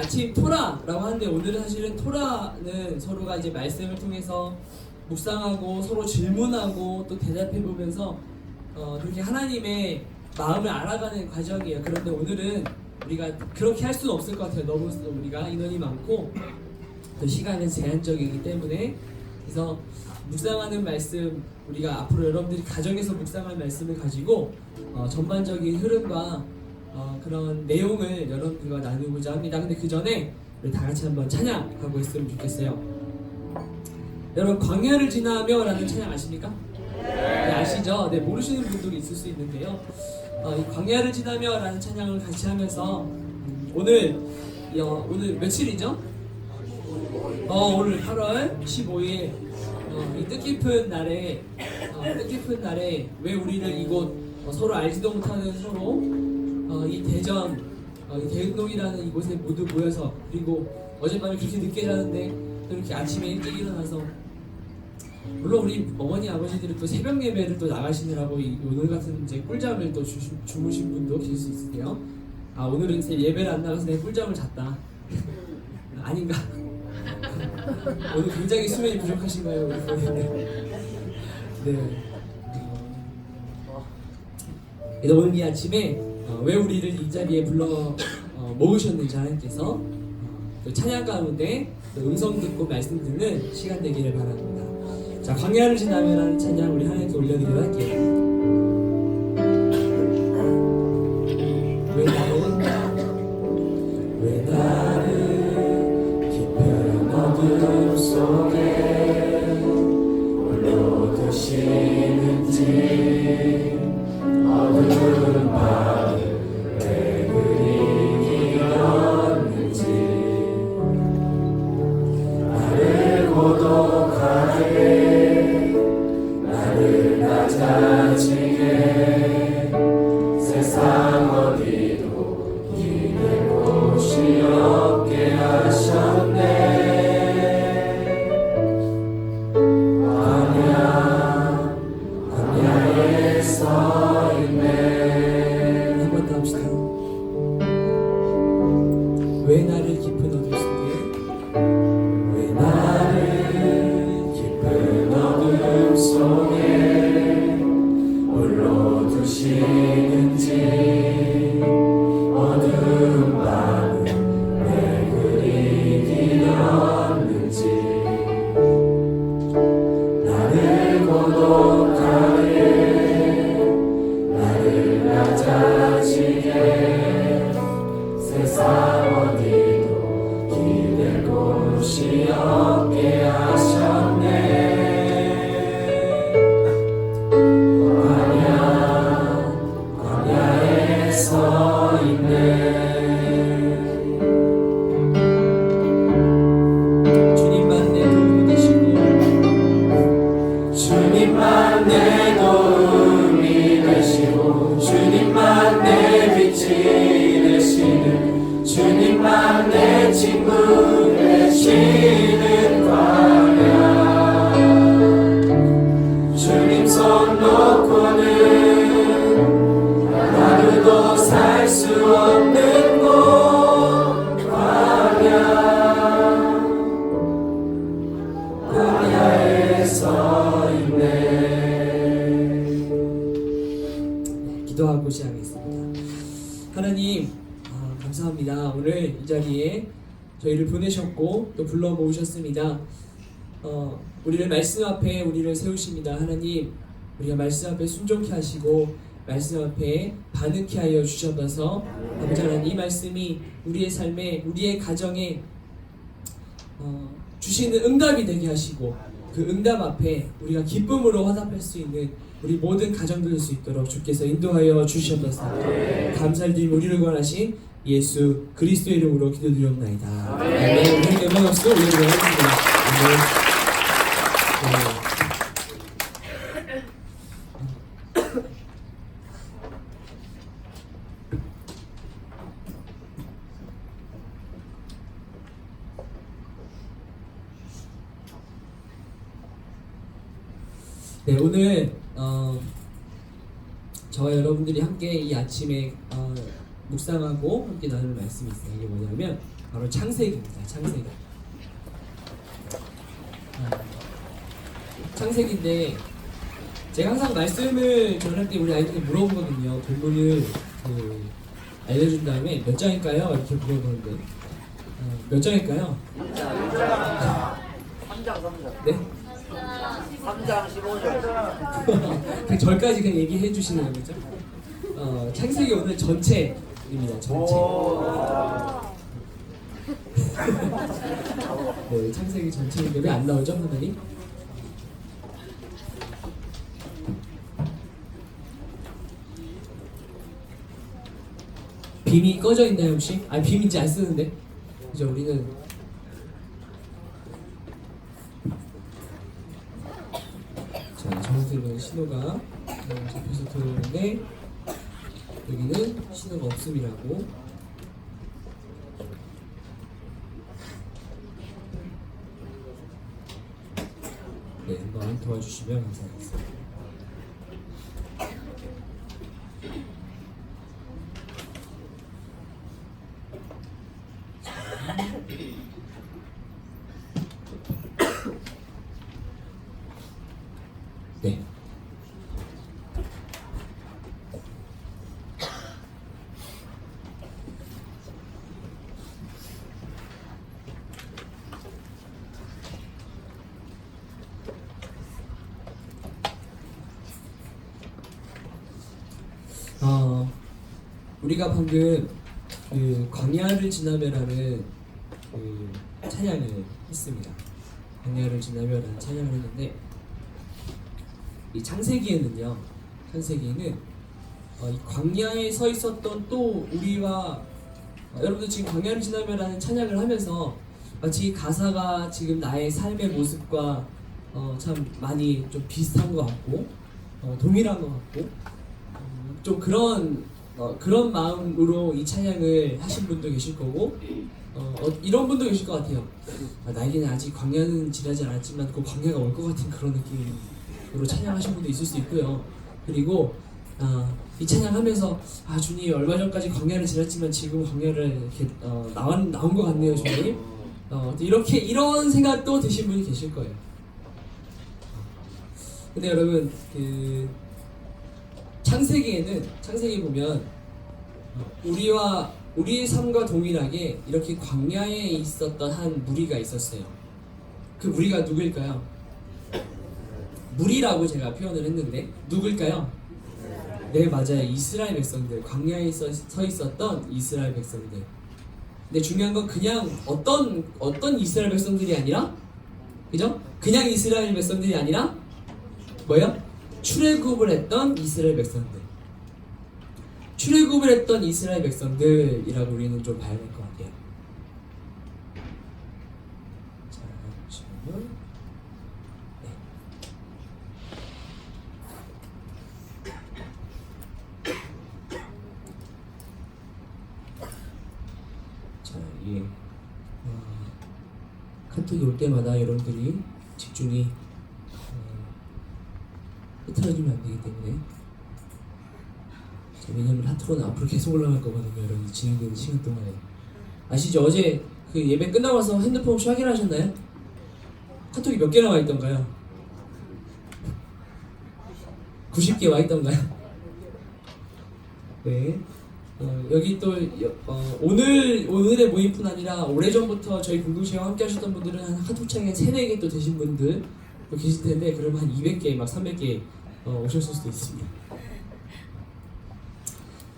아침 토라라고 하는데 오늘은 사실은 토라는 서로가 이제 말씀을 통해서 묵상하고 서로 질문하고 또 대답해 보면서 그렇게 하나님의 마음을 알아가는 과정이에요. 그런데 오늘은 우리가 그렇게 할 수는 없을 것 같아요. 너무 우리가 인원이 많고 또 시간은 제한적이기 때문에. 그래서 묵상하는 말씀, 우리가 앞으로 여러분들이 가정에서 묵상할 말씀을 가지고 전반적인 흐름과 그런 내용을 여러분들과 나누고자 합니다. 근데 그 전에 우리 다 같이 한번 찬양하고 있으면 좋겠어요. 여러분, 광야를 지나며 라는 찬양 아십니까? 네, 아시죠? 네, 모르시는 분들이 있을 수 있는데요. 이 광야를 지나며 라는 찬양을 같이 하면서 오늘 며칠이죠? 오늘 8월 15일 이 뜻깊은 날에 왜 우리를 이곳 서로 알지도 못하는 서로 이 대전 이 대흥동이라는 이곳에 모두 모여서, 그리고 어젯밤에 그렇게 늦게 자는데 또 이렇게 아침에 일찍 일어나서, 물론 우리 어머니 아버지들은 또 새벽 예배를 또 나가시느라고 오늘 같은 이제 꿀잠을 또 주무신 분도 계실 수 있으세요. 오늘은 이제 예배를 안 나가서 내가 꿀잠을 잤다. 아닌가? 오늘 굉장히 수면이 부족하신가요, 우리 부모님? 네. 그래서 오늘 이 아침에 왜 우리를 이 자리에 불러 모으셨는지 하나님께서 또 찬양 가운데 또 음성 듣고 말씀 듣는 시간 되기를 바랍니다. 자, 광야를 지나며라는 찬양 우리 하나님께 올려드리도록 할게요. 왜 나를 깊은 어둠 속에 홀로 두시는지, 어두운 밤을 왜 그리 길었는지, 나를 고독하게 나를 낮아지게 세상 어디도 기댈 곳이 없게 하셨네. 광야에 서 있네. 한 번 더 합시다. 왜 나를 깊은 어둠 속에, 왜 나를 깊은 어둠 속에 홀로 두시는지, 어두운 밤은 왜 그리 길었는지, 나를 고독하게 나를 낮아지게 세상 어디도 기댈 곳이 없게 하셨네. 광야에 서 있네. 주님만 내 도움이 되시고, 주님만 내 도움이 되시고, 주님만 내 빛이 되시는, 주님만 내 친구 되시는 광야. 주님 손 놓고는 하루도 살 수 없는 곳, 광야에 서 있네. 기도하고 시작하겠습니다. 하나님, 감사합니다. 오늘 이 자리에 저희를 보내셨고 또 불러 모으셨습니다. 우리를 말씀 앞에 우리를 세우십니다. 하나님, 우리가 말씀 앞에 순종케 하시고 말씀 앞에 반응케 하여 주셔서 아버지 하나님, 이 말씀이 우리의 삶에, 우리의 가정에 주시는 응답이 되게 하시고, 그 응답 앞에 우리가 기쁨으로 화답할 수 있는 우리 모든 가정들 될 수 있도록 주께서 인도하여 주시옵소서. 감사드리며 우리를 구원하신 예수 그리스도의 이름으로 기도드리옵나이다. 아멘. 우리 음악 없어 올려드리도록 하겠습니다. 네, 오늘 저와 여러분들이 함께 이 아침에 묵상하고 함께 나눌 말씀이 있어요. 이게 뭐냐면 바로 창세기입니다. 창세기. 창세기인데 제가 항상 말씀을 전할 때 우리 아이들이 물어보거든요. 본문을 알려준 다음에 몇 장일까요? 이렇게 물어보는데 몇 장일까요? 3장. 네? 3장 15절. 그 절까지 그냥 얘기해 주시는 거죠? 창세기 오늘 전체입니다. 전체. 네, 창세기 전체인데 왜 안 나오죠, 선생님? 빔이 꺼져 있나요 혹시? 아, 빔 이제 안 쓰는데. 그죠? 우리는 자, 정수는 신호가 잡혀서 들어오는데 여기는 신호가 없음이라고. 네, 한번 도와주시면 감사하겠습니다. 네. 우리가 방금 그 광야를 지나며라는 그 찬양을 했습니다. 광야를 지나며라는 찬양을 했는데 이 창세기에는요, 창세기에는 이 광야에 서 있었던 또 우리와 여러분들 지금 광야를 지나며라는 찬양을 하면서 마치 가사가 지금 나의 삶의 모습과 참 많이 좀 비슷한 것 같고 동일한 것 같고 좀 그런 마음으로 이 찬양을 하신 분도 계실 거고 이런 분도 계실 것 같아요. 나에게는 아직 광야는 지나지 않았지만 그 광야가 올 것 같은 그런 느낌으로 찬양하신 분도 있을 수 있고요. 그리고 이 찬양하면서 주님 얼마 전까지 광야를 지났지만 지금 광야를 이렇게 나온 것 같네요, 주님. 이런 생각도 드신 분이 계실 거예요. 근데 여러분 그 창세기 보면 우리의 삶과 동일하게 이렇게 광야에 있었던 한 무리가 있었어요. 그 무리가 누구일까요? 무리라고 제가 표현을 했는데 누구일까요? 네, 맞아요. 이스라엘 백성들, 광야에 서 있었던 이스라엘 백성들. 근데 중요한 건 그냥 어떤 이스라엘 백성들이 아니라, 그죠? 그냥 이스라엘 백성들이 아니라 뭐요? 출애굽을 했던 이스라엘 백성들. 출애굽을 했던 이스라엘 백성들이라고 우리는 좀 봐야 될 것 같아요. 자, 보시면 네. 자, 이게 카톡이 올 때마다 여러분들이 집중이 흐트러지면 안 되기 때문에. 왜냐면 하트로는 앞으로 계속 올라갈 거거든요, 여러분. 진행되는 시간 동안에. 아시죠? 어제 그 예배 끝나고 나서 핸드폰 혹시 확인하셨나요? 카톡이 몇 개나 와 있던가요? 90개 와 있던가요? 네. 여기 또 오늘의 모임뿐 아니라 오래전부터 저희 공동체와 함께 하셨던 분들은 한 카톡창에 한 3-4개 또 되신 분들 또 계실 텐데, 그러면 한 200개, 막 300개 오셨을 수도 있습니다.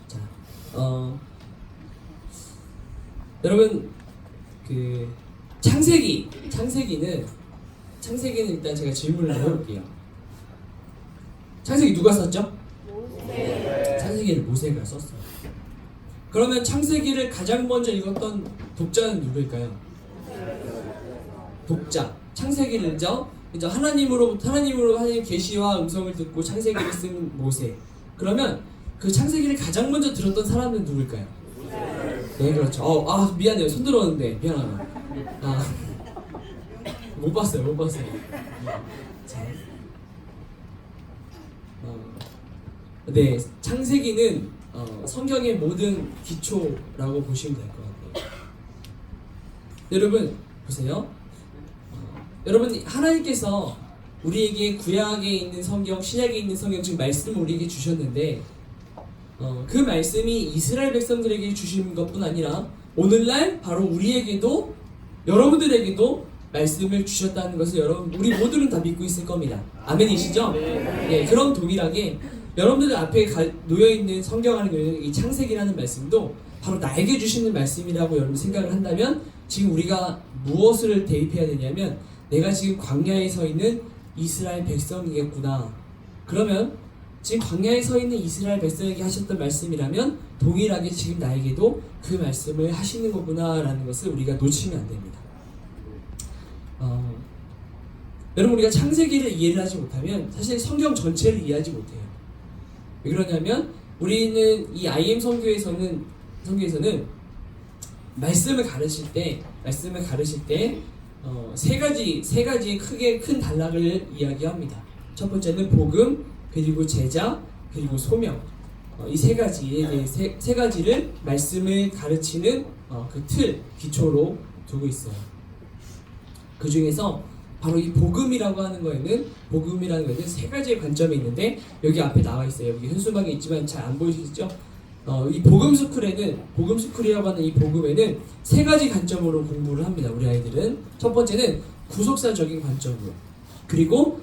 자, 여러분 그 창세기는 일단 제가 질문을 해볼게요. 창세기 누가 썼죠? 창세기를 모세가 썼어요. 그러면 창세기를 가장 먼저 읽었던 독자는 누구일까요? 독자. 창세기를 이제 하나님 계시와 음성을 듣고 창세기를 쓴 모세. 그러면 그 창세기를 가장 먼저 들었던 사람은 누구일까요? 네, 그렇죠. 미안해요. 손 들었는데 미안하다. 못 봤어요. 자, 네, 창세기는 성경의 모든 기초라고 보시면 될 것 같아요. 여러분 보세요. 여러분 하나님께서 우리에게 구약에 있는 성경, 신약에 있는 성경 즉 말씀을 우리에게 주셨는데 그 말씀이 이스라엘 백성들에게 주신 것뿐 아니라 오늘날 바로 우리에게도 여러분들에게도 말씀을 주셨다는 것을 여러분 우리 모두는 다 믿고 있을 겁니다. 아멘이시죠? 네, 그럼 동일하게 여러분들 앞에 놓여있는 성경 안에 놓여있는 이 창세기라는 말씀도 바로 나에게 주시는 말씀이라고 여러분 생각을 한다면 지금 우리가 무엇을 대입해야 되냐면 내가 지금 광야에 서 있는 이스라엘 백성이겠구나. 그러면 지금 광야에 서 있는 이스라엘 백성에게 하셨던 말씀이라면 동일하게 지금 나에게도 그 말씀을 하시는 거구나 라는 것을 우리가 놓치면 안 됩니다. 여러분 우리가 창세기를 이해를 하지 못하면 사실 성경 전체를 이해하지 못해요. 왜 그러냐면 우리는 이 IM 성교에서는 말씀을 가르칠 때 세 가지의 크게 큰 단락을 이야기합니다. 첫 번째는 복음, 그리고 제자, 그리고 소명. 이 세 가지의 세 가지를 말씀을 가르치는 그 틀 기초로 두고 있어요. 그 중에서 바로 이 복음이라는 거에는 세 가지의 관점이 있는데 여기 앞에 나와 있어요. 여기 현수막에 있지만 잘 안 보이시죠? 이 복음스쿨이라고 하는 이 복음에는 세 가지 관점으로 공부를 합니다. 우리 아이들은 첫 번째는 구속사적인 관점으로, 그리고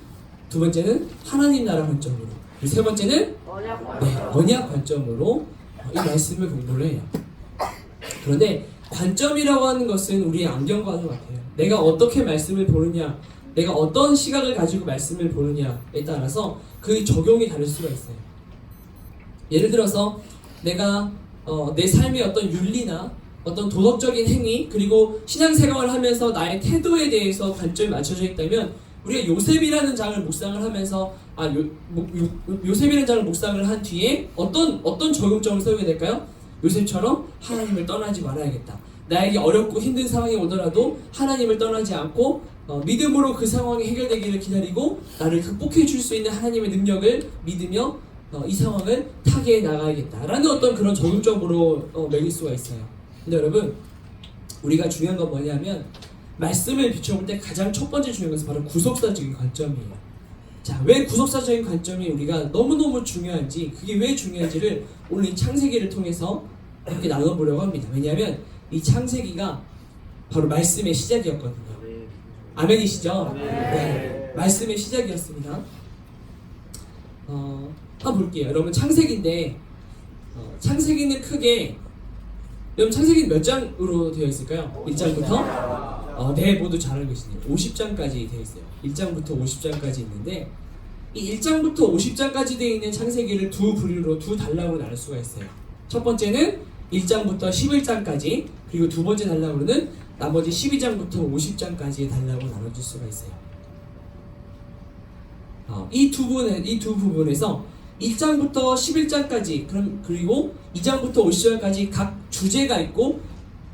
두 번째는 하나님 나라 관점으로, 그리고 세 번째는 언약 관점으로 이 말씀을 공부를 해요. 그런데 관점이라고 하는 것은 우리의 안경과는 같아요. 내가 어떻게 말씀을 보느냐, 내가 어떤 시각을 가지고 말씀을 보느냐에 따라서 그 적용이 다를 수가 있어요. 예를 들어서 내가 내 삶의 어떤 윤리나 어떤 도덕적인 행위 그리고 신앙생활을 하면서 나의 태도에 대해서 관점이 맞춰져 있다면 우리가 요셉이라는 장을 묵상을 하면서 요셉이라는 장을 묵상을 한 뒤에 어떤 적용점을 세우게 될까요? 요셉처럼 하나님을 떠나지 말아야겠다. 나에게 어렵고 힘든 상황이 오더라도 하나님을 떠나지 않고 믿음으로 그 상황이 해결되기를 기다리고 나를 극복해 줄 수 있는 하나님의 능력을 믿으며 이 상황을 타개해 나가야겠다라는 어떤 그런 적용적으로 매길 수가 있어요. 근데 여러분 우리가 중요한 건 뭐냐면 말씀을 비춰볼 때 가장 첫 번째 중요한 것은 바로 구속사적인 관점이에요. 자, 왜 구속사적인 관점이 우리가 너무너무 중요한지, 그게 왜 중요한지를 오늘 이 창세기를 통해서 이렇게 나눠보려고 합니다. 왜냐하면 이 창세기가 바로 말씀의 시작이었거든요. 아멘이시죠? 네, 말씀의 시작이었습니다. 한번 볼게요. 여러분 창세기인데 창세기는 크게 여러분 창세기는 몇 장으로 되어 있을까요? 1장부터? 네, 모두 잘 알고 계시네요. 50장까지 되어 있어요. 1장부터 50장까지 있는데 이 1장부터 50장까지 되어 있는 창세기를 두 부류로, 두 단락으로 나눌 수가 있어요. 첫 번째는 1장부터 11장까지, 그리고 두 번째 단락으로는 나머지 12장부터 50장까지의 단락으로 나눠질 수가 있어요. 이 두 부분에서 1장부터 11장까지 그리고 2장부터 50장까지 각 주제가 있고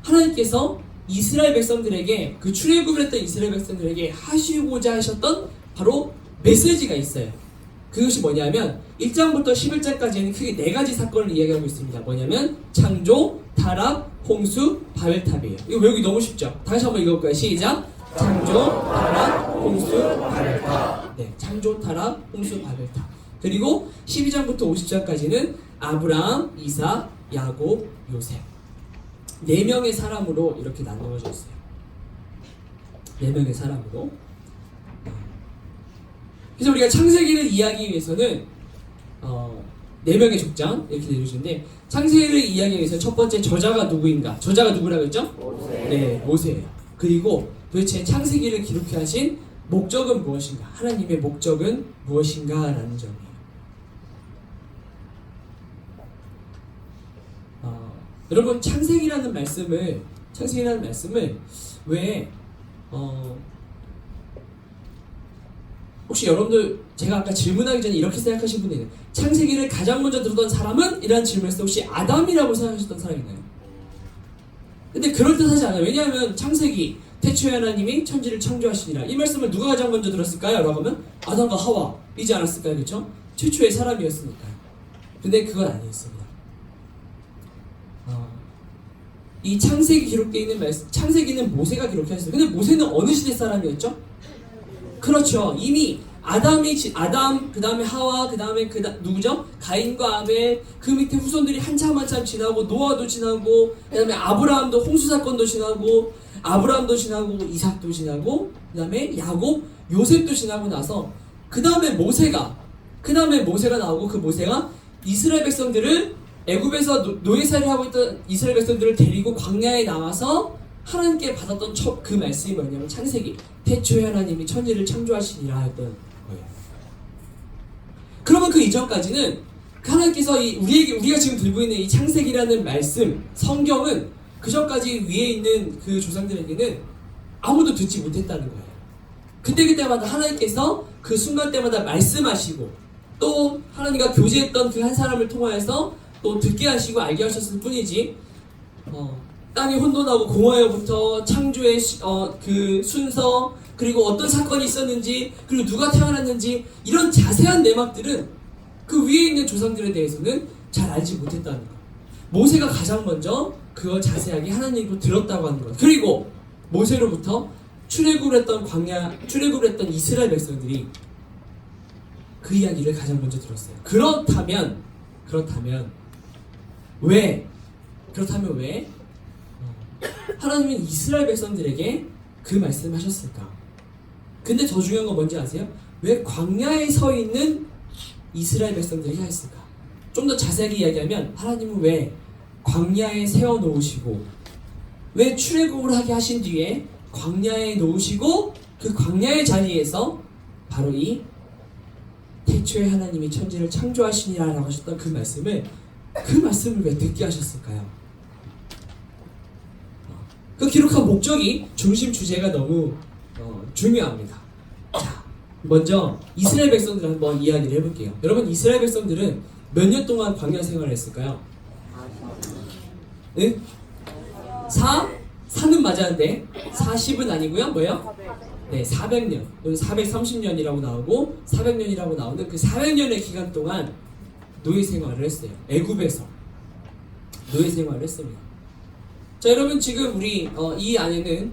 하나님께서 이스라엘 백성들에게, 그 출애굽을 했던 이스라엘 백성들에게 하시고자 하셨던 바로 메시지가 있어요. 그것이 뭐냐면 1장부터 11장까지는 크게 네 가지 사건을 이야기하고 있습니다. 뭐냐면 창조, 타락, 홍수, 바벨탑이에요. 이거 외우기 너무 쉽죠? 다시 한번 읽어볼까요? 시작! 창조, 타락, 홍수, 바벨탑. 네, 창조, 타락, 홍수, 바벨탑. 그리고 12장부터 50장까지는 아브라함, 이삭, 야곱, 요셉. 4명의 사람으로 이렇게 나누어져 있어요. 4명의 사람으로. 그래서 우리가 창세기를 이해하기 위해서는 4명의 족장 이렇게 되어주는데, 창세기를 이해하기 위해서 첫 번째 저자가 누구인가? 저자가 누구라고 했죠? 모세. 네, 모세예요. 그리고 도대체 창세기를 기록해 하신 목적은 무엇인가? 하나님의 목적은 무엇인가? 라는 점이에요. 여러분 창세기라는 말씀을 왜 혹시 여러분들 제가 아까 질문하기 전에 이렇게 생각하신 분이 있나요? 창세기를 가장 먼저 들었던 사람은? 이라는 질문을 했을 때 혹시 아담이라고 생각하셨던 사람이 있나요? 근데 그럴듯하지 않아요. 왜냐하면 창세기 태초에 하나님이 천지를 창조하시니라, 이 말씀을 누가 가장 먼저 들었을까요? 라고 하면 아담과 하와이지 않았을까요? 그렇죠? 최초의 사람이었으니까요. 근데 그건 아니었습니다. 이 창세기 기록되어 있는 말씀, 창세기는 모세가 기록했어요. 근데 모세는 어느 시대 사람이었죠? 그렇죠. 이미 아담, 그 다음에 하와, 그 다음에 누구죠? 가인과 아벨, 그 밑에 후손들이 한참 지나고, 노아도 지나고, 그 다음에 아브라함도 홍수 사건도 지나고, 아브라함도 지나고, 이삭도 지나고, 그 다음에 야곱, 요셉도 지나고 나서, 그 다음에 모세가 나오고, 그 모세가 이스라엘 백성들을 애굽에서 노예살이 하고 있던 이스라엘 백성들을 데리고 광야에 나와서 하나님께 받았던 그 말씀이 뭐냐면 창세기, 태초에 하나님이 천지를 창조하시니라 했던 거예요. 그러면 그 이전까지는 하나님께서 우리가 지금 들고 있는 이 창세기라는 말씀, 성경은 그 전까지 위에 있는 그 조상들에게는 아무도 듣지 못했다는 거예요. 그때마다 하나님께서 그 순간 때마다 말씀하시고, 또 하나님과 교제했던 그 한 사람을 통하여서 또 듣게 하시고 알게 하셨을 뿐이지, 땅이 혼돈하고 공허에부터 창조의 그 순서, 그리고 어떤 사건이 있었는지, 그리고 누가 태어났는지, 이런 자세한 내막들은 그 위에 있는 조상들에 대해서는 잘 알지 못했다는 것. 모세가 가장 먼저 그걸 자세하게 하나님으로 들었다고 하는 것. 그리고 모세로부터 출애굽을 했던 이스라엘 백성들이 그 이야기를 가장 먼저 들었어요. 그렇다면 왜 하나님은 이스라엘 백성들에게 그 말씀을 하셨을까? 근데 더 중요한 건 뭔지 아세요? 왜 광야에 서 있는 이스라엘 백성들에게 하셨을까? 좀 더 자세하게 이야기하면 하나님은 왜 광야에 세워놓으시고, 왜 출애굽을 하게 하신 뒤에 광야에 놓으시고, 그 광야의 자리에서 바로 이 태초에 하나님이 천지를 창조하시니라라고 하셨던 그 말씀을 왜 듣게 하셨을까요? 그 기록한 목적이, 중심 주제가 너무 중요합니다. 자, 먼저 이스라엘 백성들 한번 이야기를 해볼게요. 여러분, 이스라엘 백성들은 몇 년 동안 광야 생활을 했을까요? 네? 4는 맞았는데 40은 아니고요. 뭐예요? 네, 400년, 430년이라고 나오고 400년이라고 나오는 그 400년의 기간 동안 노예 생활을 했어요. 애굽에서 노예 생활을 했습니다. 자, 여러분, 지금 우리 이 안에는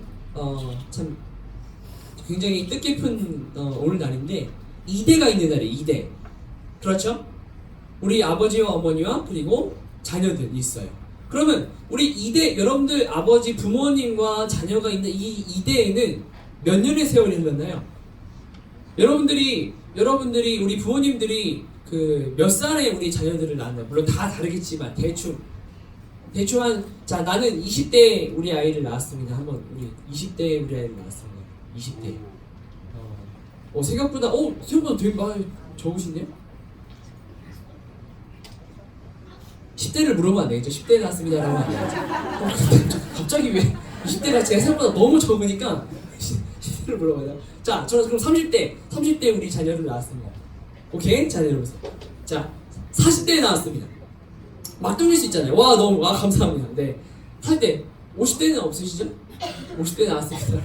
참 굉장히 뜻깊은 오늘 날인데 2대가 있는 날이에요. 2대. 그렇죠? 우리 아버지와 어머니와 그리고 자녀들이 있어요. 그러면 우리 2대, 여러분들 아버지 부모님과 자녀가 있는 이 2대에는 몇 년의 세월이 흘렀나요? 여러분들이 우리 부모님들이 그 몇 살에 우리 자녀들을 낳았나요? 물론 다 다르겠지만 대충 자, 나는 20대에 우리 아이를 낳았습니다. 한번 우리 20대에 우리 아이를 낳았습니다. 20대. 생각보다 되게 많이 적으신데요? 10대를 물어보면 안 되겠죠? 10대에 낳았습니다 라고 하면 안 되겠죠? 갑자기 왜 20대가 제가 생각보다 너무 적으니까 10대를 물어봐요. 자, 저는 그럼 30대 우리 자녀를 낳았습니다. 오케이? 자, 내려보세요. 자, 40대에 낳았습니다. 막 돌릴 수 있잖아요. 와, 감사합니다. 네. 40대, 50대는 없으시죠? 50대 나왔습니다.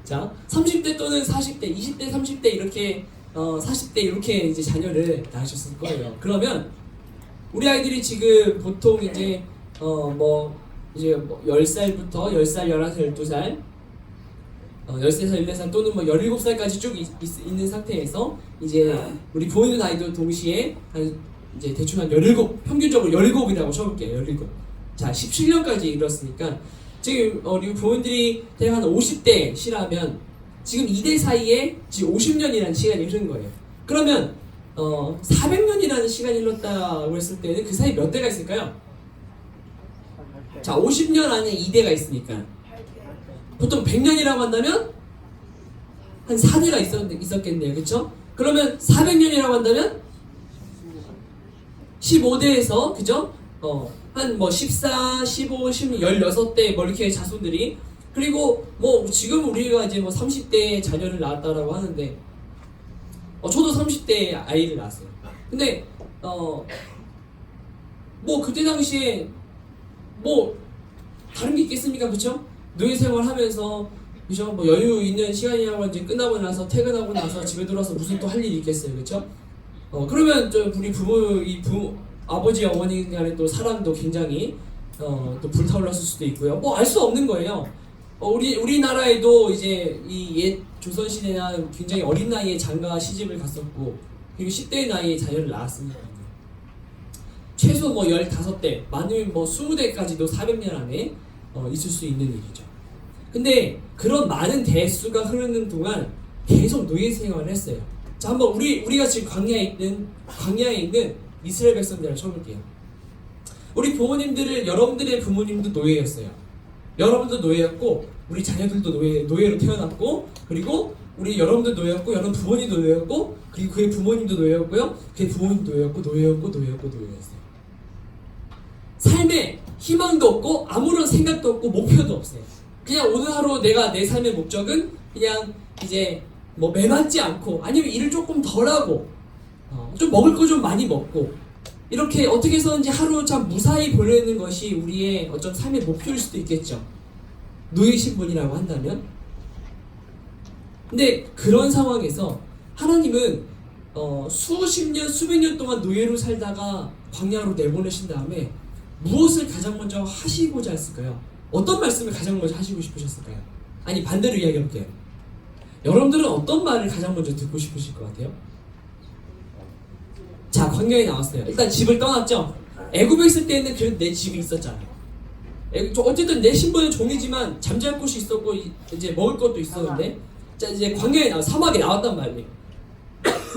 자, 30대 또는 40대, 20대, 30대 이렇게 40대 이렇게 이제 자녀를 낳으셨을 거예요. 그러면 우리 아이들이 지금 보통 이제 10살부터 10살, 11살, 12살, 13살, 14살 또는 17살까지 쭉 있는 상태에서 이제 우리 보이는 아이도 동시에 이제 대충 한 17, 평균적으로 17이라고 쳐볼게요. 17. 자, 17년까지 이뤘으니까 지금 우리 부모님들이 대략 한 50대 시라면 지금 2대 사이에 지금 50년이라는 시간이 흐른 거예요. 그러면 400년이라는 시간이 흘렀다고 했을 때는 그 사이 몇 대가 있을까요? 자, 50년 안에 2대가 있으니까 보통 100년이라고 한다면 한 4대가 있었겠네요. 그쵸? 그러면 400년이라고 한다면 15대에서 그죠? 한 14, 15, 16, 16대 이렇게 자손들이, 그리고 지금 우리가 이제 30대 자녀를 낳았다라고 하는데 저도 30대 아이를 낳았어요. 근데 그때 당시에 다른 게 있겠습니까? 그쵸? 노예 생활하면서 그죠? 여유 있는 시간이라고 이제 끝나고 나서 퇴근하고 나서 집에 들어와서 무슨 또 할 일이 있겠어요. 그쵸? 그러면 우리 아버지 어머니 간에 또 사랑도 굉장히 또 불타올랐을 수도 있고요. 뭐 알 수 없는 거예요. 우리나라에도 이제 이 옛 조선시대나 굉장히 어린 나이에 장가 시집을 갔었고, 그리고 10대의 나이에 자녀를 낳았으니까요. 최소 뭐 15대, 많으면 뭐 20대까지도 400년 안에 있을 수 있는 일이죠. 근데 그런 많은 대수가 흐르는 동안 계속 노예 생활을 했어요. 자, 한번 우리가 지금 광야에 있는 이스라엘 백성들을 쳐볼게요. 우리 부모님들을, 여러분들의 부모님도 노예였어요. 여러분도 노예였고, 우리 자녀들도 노예로 태어났고, 그리고 여러분도 노예였고, 여러분 부모님도 노예였고, 그리고 그의 부모님도 노예였고요, 그의 부모님도 노예였어요. 삶에 희망도 없고, 아무런 생각도 없고, 목표도 없어요. 그냥 오늘 하루 내 삶의 목적은 그냥 이제 뭐 매맞지 않고, 아니면 일을 조금 덜 하고, 좀 먹을 거 좀 많이 먹고, 이렇게 어떻게 해서든지 하루 참 무사히 보내는 것이 우리의 어떤 삶의 목표일 수도 있겠죠. 노예 신분이라고 한다면. 근데 그런 상황에서 하나님은 수십 년, 수백 년 동안 노예로 살다가 광야로 내보내신 다음에 무엇을 가장 먼저 하시고자 했을까요? 어떤 말씀을 가장 먼저 하시고 싶으셨을까요? 아니, 반대로 이야기해볼게요. 여러분들은 어떤 말을 가장 먼저 듣고 싶으실 것 같아요? 자, 광야에 나왔어요. 일단 집을 떠났죠? 애굽에 있을 때는 그래도 내 집이 있었잖아요. 어쨌든 내 신분은 종이지만 잠잘 곳이 있었고, 이제 먹을 것도 있었는데, 자, 이제 광야에 사막에 나왔단 말이에요.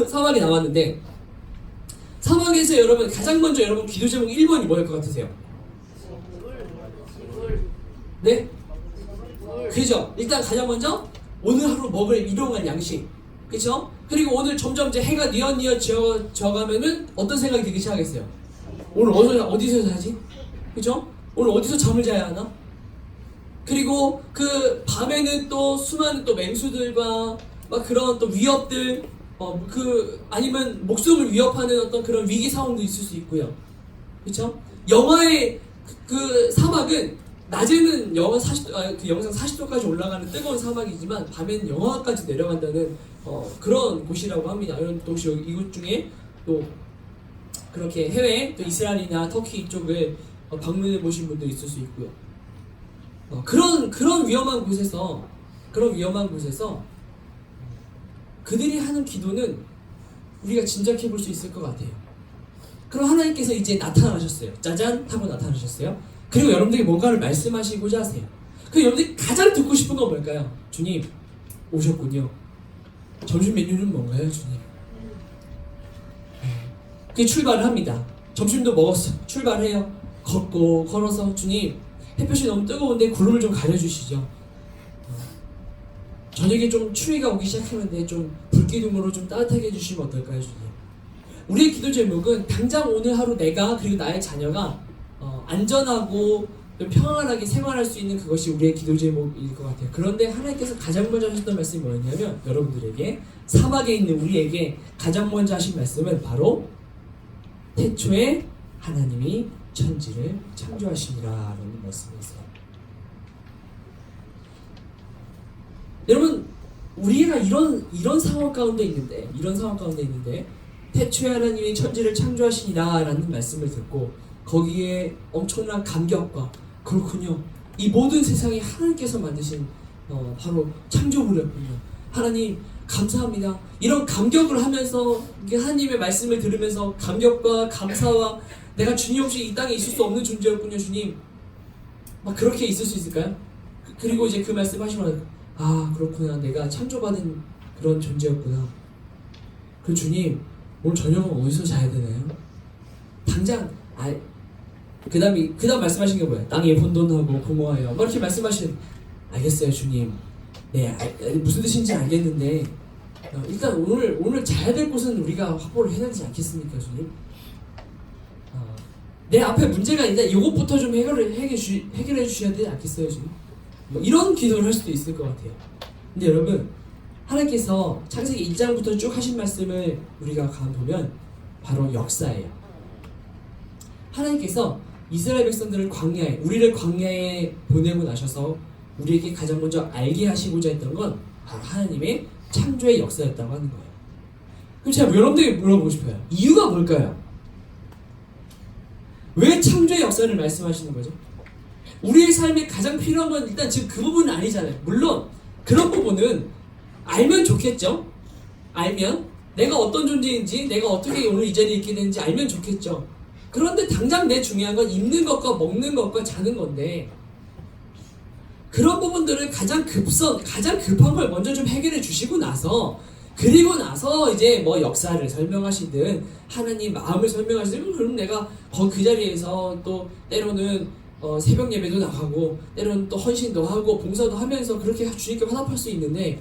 사막에 나왔는데, 사막에서 여러분 가장 먼저 여러분 기도 제목 1번이 뭐일 것 같으세요? 네? 그죠? 일단 가장 먼저 오늘 하루 먹을 일용할 양식, 그쵸? 그리고 오늘 점점 이제 해가 뉘엿뉘엿 져가면은 어떤 생각이 들기 시작했어요? 오늘 어디서 자지? 그쵸? 오늘 어디서 잠을 자야 하나? 그리고 그 밤에는 또 수많은 또 맹수들과 막 그런 또 위협들, 아니면 목숨을 위협하는 어떤 그런 위기 상황도 있을 수 있고요. 그쵸? 영하의 그 사막은 낮에는 영하 40도, 그 영상 40도까지 올라가는 뜨거운 사막이지만 밤에는 영하까지 내려간다는 그런 곳이라고 합니다. 이런 또 혹시 이곳 중에 또 그렇게 해외, 또 이스라엘이나 터키 이쪽을 방문해 보신 분도 있을 수 있고요. 그런 위험한 곳에서 그들이 하는 기도는 우리가 짐작해 볼 수 있을 것 같아요. 그럼 하나님께서 이제 나타나셨어요. 짜잔 하고 나타나셨어요. 그리고 여러분들이 뭔가를 말씀하시고자 하세요. 그럼 여러분들이 가장 듣고 싶은 건 뭘까요? 주님, 오셨군요. 점심 메뉴는 뭔가요, 주님? 그게 출발을 합니다. 점심도 먹었어. 출발해요. 걸어서 주님, 햇볕이 너무 뜨거운데 구름을 좀 가려주시죠. 저녁에 좀 추위가 오기 시작하는데 좀 불기둥으로 좀 따뜻하게 해주시면 어떨까요, 주님? 우리의 기도 제목은 당장 오늘 하루 내가 그리고 나의 자녀가 안전하고 좀 평안하게 생활할 수 있는 그것이 우리의 기도 제목일 것 같아요. 그런데 하나님께서 가장 먼저 하셨던 말씀이 뭐였냐면, 여러분들에게, 사막에 있는 우리에게 가장 먼저 하신 말씀은 바로 태초에 하나님이 천지를 창조하시니라라는 말씀이었어요. 여러분, 우리가 이런 상황 가운데 있는데 태초에 하나님이 천지를 창조하시니라라는 말씀을 듣고 거기에 엄청난 감격과, 그렇군요, 이 모든 세상이 하나님께서 만드신 바로 창조물이었군요, 하나님 감사합니다, 이런 감격을 하면서 하나님의 말씀을 들으면서 감격과 감사와 내가 주님 없이 이 땅에 있을 수 없는 존재였군요, 주님, 막 그렇게 있을 수 있을까요? 그리고 이제 그 말씀 하시고 나서, 아, 그렇구나, 내가 창조받은 그런 존재였구나. 그 주님, 오늘 저녁은 어디서 자야 되나요? 당장 그 다음 말씀하신 게 뭐예요? 땅에 혼돈하고 공허하여, 막 이렇게 말씀하시는, 알겠어요, 주님. 네, 무슨 뜻인지 알겠는데 일단 오늘 자야 될 곳은 우리가 확보를 해야 되지 않겠습니까, 주님? 내 앞에 문제가 있는데 이것부터 좀 해결해 주셔야 되지 않겠어요, 주님? 뭐 이런 기도를 할 수도 있을 것 같아요. 근데 여러분, 하나님께서 창세기 1장부터 쭉 하신 말씀을 우리가 보면 바로 역사예요. 하나님께서 이스라엘 백성들을 우리를 광야에 보내고 나셔서 우리에게 가장 먼저 알게 하시고자 했던 건 바로 하나님의 창조의 역사였다고 하는 거예요. 그럼 제가 여러분들에게 물어보고 싶어요. 이유가 뭘까요? 왜 창조의 역사를 말씀하시는 거죠? 우리의 삶에 가장 필요한 건 일단 지금 그 부분은 아니잖아요. 물론 그런 부분은 알면 좋겠죠. 알면 내가 어떤 존재인지, 내가 어떻게 오늘 이 자리에 있게 되는지 알면 좋겠죠. 그런데 당장 내 중요한 건 입는 것과 먹는 것과 자는 건데, 그런 부분들을 가장 급한 걸 먼저 좀 해결해 주시고 나서, 그리고 나서 이제 뭐 역사를 설명하시든 하나님 마음을 설명하시든, 그럼 내가 그 자리에서 또 때로는 새벽 예배도 나가고 때로는 또 헌신도 하고 봉사도 하면서 그렇게 주님께 화답할 수 있는데,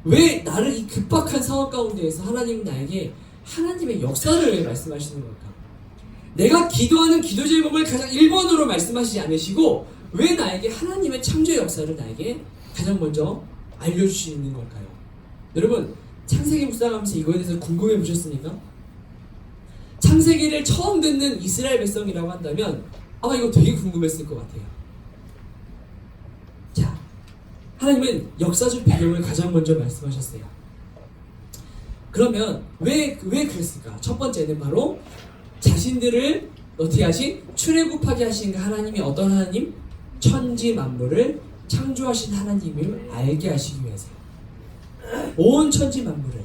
왜 나를 이 급박한 상황 가운데에서 하나님은 나에게 하나님의 역사를 말씀하시는 걸까? 내가 기도하는 기도 제목을 가장 1번으로 말씀하시지 않으시고 왜 나에게 하나님의 창조의 역사를 나에게 가장 먼저 알려주시는 걸까요? 여러분, 창세기 묵상하면서 이거에 대해서 궁금해 보셨습니까? 창세기를 처음 듣는 이스라엘 백성이라고 한다면 아마 이거 되게 궁금했을 것 같아요. 자, 하나님은 역사적 배경을 가장 먼저 말씀하셨어요. 그러면 왜 그랬을까? 첫 번째는 바로 자신들을 어떻게 하신? 출애굽하게 하신 그 하나님이 어떤 하나님? 천지 만물을 창조하신 하나님을 알게 하시기 위해서요. 온 천지 만물을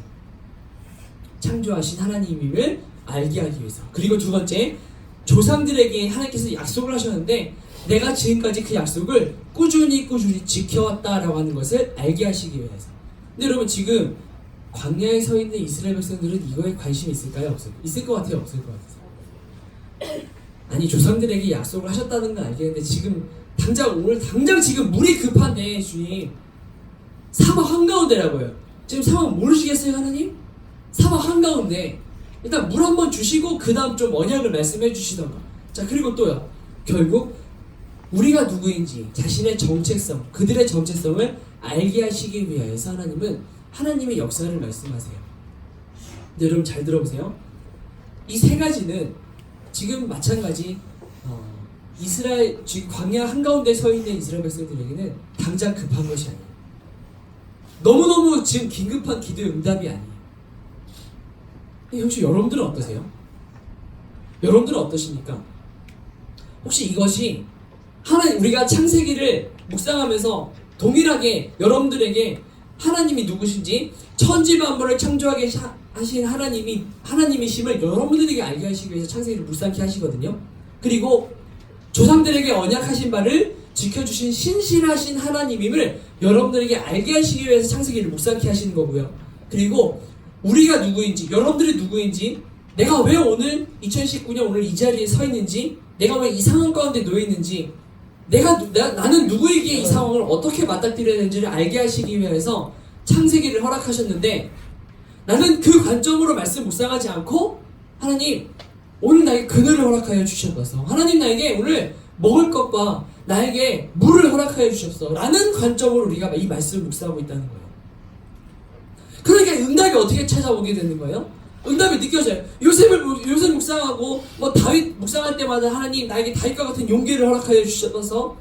창조하신 하나님임을 알게 하기 위해서. 그리고 두 번째, 조상들에게 하나님께서 약속을 하셨는데 내가 지금까지 그 약속을 꾸준히 지켜왔다라고 하는 것을 알게 하시기 위해서. 근데 여러분, 지금 광야에 서 있는 이스라엘 백성들은 이거에 관심이 있을까요? 있을 것 같아요? 없을 것 같아요? 아니, 조상들에게 약속을 하셨다는 건 알겠는데 지금 당장 지금 물이 급한데 주님, 사막 한가운데라고요. 지금 상황 모르시겠어요, 하나님? 사막 한가운데 일단 물 한번 주시고 그 다음 좀 언약을 말씀해 주시던가. 자, 그리고 또요, 결국 우리가 누구인지 자신의 정체성, 그들의 정체성을 알게 하시기 위해서 하나님은 하나님의 역사를 말씀하세요. 근데 여러분 잘 들어보세요. 이 세 가지는 지금 마찬가지 이스라엘 지금 광야 한가운데 서 있는 이스라엘 백성들에게는 당장 급한 것이 아니에요. 너무너무 지금 긴급한 기도의 응답이 아니에요. 혹시 여러분들은 어떠세요? 여러분들은 어떠십니까? 혹시 이것이 우리가 창세기를 묵상하면서 동일하게 여러분들에게 하나님이 누구신지, 천지 만물을 창조하게 하신 하나님이심을 여러분들에게 알게 하시기 위해서 창세기를 묵상케 하시거든요. 그리고 조상들에게 언약하신 바를 지켜주신 신실하신 하나님임을 여러분들에게 알게 하시기 위해서 창세기를 묵상케 하시는 거고요. 그리고 우리가 누구인지, 여러분들이 누구인지, 내가 왜 오늘 2019년 오늘 이 자리에 서 있는지, 내가 왜 이 상황 가운데 놓여 있는지, 나는 누구에게 이 상황을 어떻게 맞닥뜨려야 되는지를 알게 하시기 위해서 창세기를 허락하셨는데, 나는 그 관점으로 말씀 묵상하지 않고 하나님, 오늘 나에게 그늘을 허락하여 주셨어서, 하나님 나에게 오늘 먹을 것과 나에게 물을 허락하여 주셨어 라는 관점으로 우리가 이 말씀을 묵상하고 있다는 거예요. 그러니까 응답이 어떻게 찾아오게 되는 거예요? 응답이 느껴져요. 요셉 묵상하고 다윗 묵상할 때마다 하나님 나에게 다윗과 같은 용기를 허락하여 주셨어서,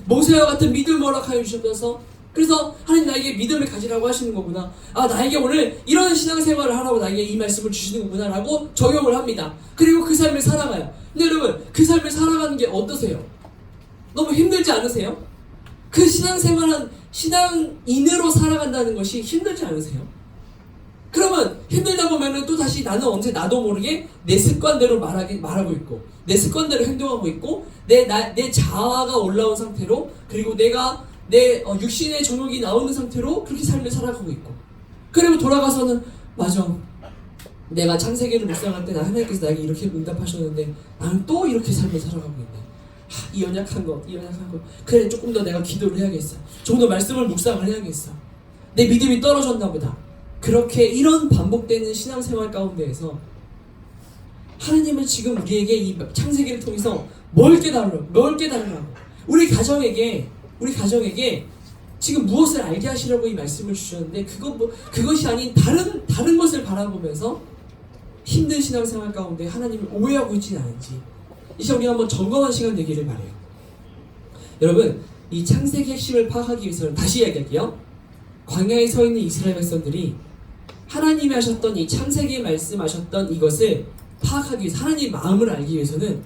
모세와 같은 믿음을 허락하여 주셨어서, 그래서 하나님 나에게 믿음을 가지라고 하시는 거구나. 나에게 오늘 이런 신앙생활을 하라고 나에게 이 말씀을 주시는 거구나 라고 적용을 합니다. 그리고 그 삶을 살아가요. 근데 여러분, 그 삶을 살아가는 게 어떠세요? 너무 힘들지 않으세요? 그 신앙인으로 살아간다는 것이 힘들지 않으세요? 그러면 힘들다 보면은 또 다시 나는 언제 나도 모르게 내 습관대로 말하고 있고, 내 습관대로 행동하고 있고, 내 자아가 올라온 상태로, 그리고 내가 내 육신의 정욕이 나오는 상태로 그렇게 삶을 살아가고 있고, 그리고 돌아가서는 맞아, 내가 창세기를 묵상할 때 하나님께서 나에게 이렇게 응답하셨는데 나는 또 이렇게 삶을 살아가고 있네. 이 연약한 것 그래, 조금 더 내가 기도를 해야겠어, 조금 더 말씀을 묵상을 해야겠어, 내 믿음이 떨어졌나 보다. 그렇게 이런 반복되는 신앙생활 가운데에서 하나님은 지금 우리에게 이 창세기를 통해서 뭘 깨달으라고, 우리 가정에게 지금 무엇을 알게 하시려고 이 말씀을 주셨는데, 그것이 아닌 다른 것을 바라보면서 힘든 신앙생활 가운데 하나님을 오해하고 있지는 않은지, 이 시간 우리가 한번 점검한 시간 되기를 바래요. 여러분, 이 창세기 핵심을 파악하기 위해서는 다시 이야기할게요. 광야에 서 있는 이스라엘 백성들이 하나님이 하셨던 이 창세기에 말씀하셨던 이것을 파악하기 위해서, 하나님 마음을 알기 위해서는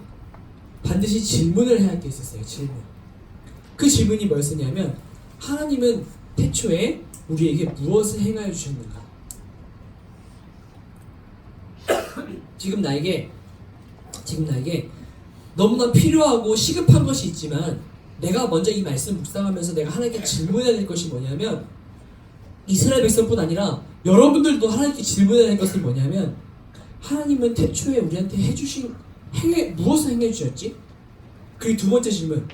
반드시 질문을 해야 할 게 있었어요. 질문. 그 질문이 뭐였었냐면 하나님은 태초에 우리에게 무엇을 행하여 주셨는가? 지금 나에게 너무나 필요하고 시급한 것이 있지만 내가 먼저 이 말씀 묵상하면서 내가 하나님께 질문해야 될 것이 뭐냐면 이스라엘 백성뿐 아니라 여러분들도 하나님께 질문해야 될 것은 뭐냐면 하나님은 태초에 우리한테 무엇을 행해 주셨지? 그리고 두 번째 질문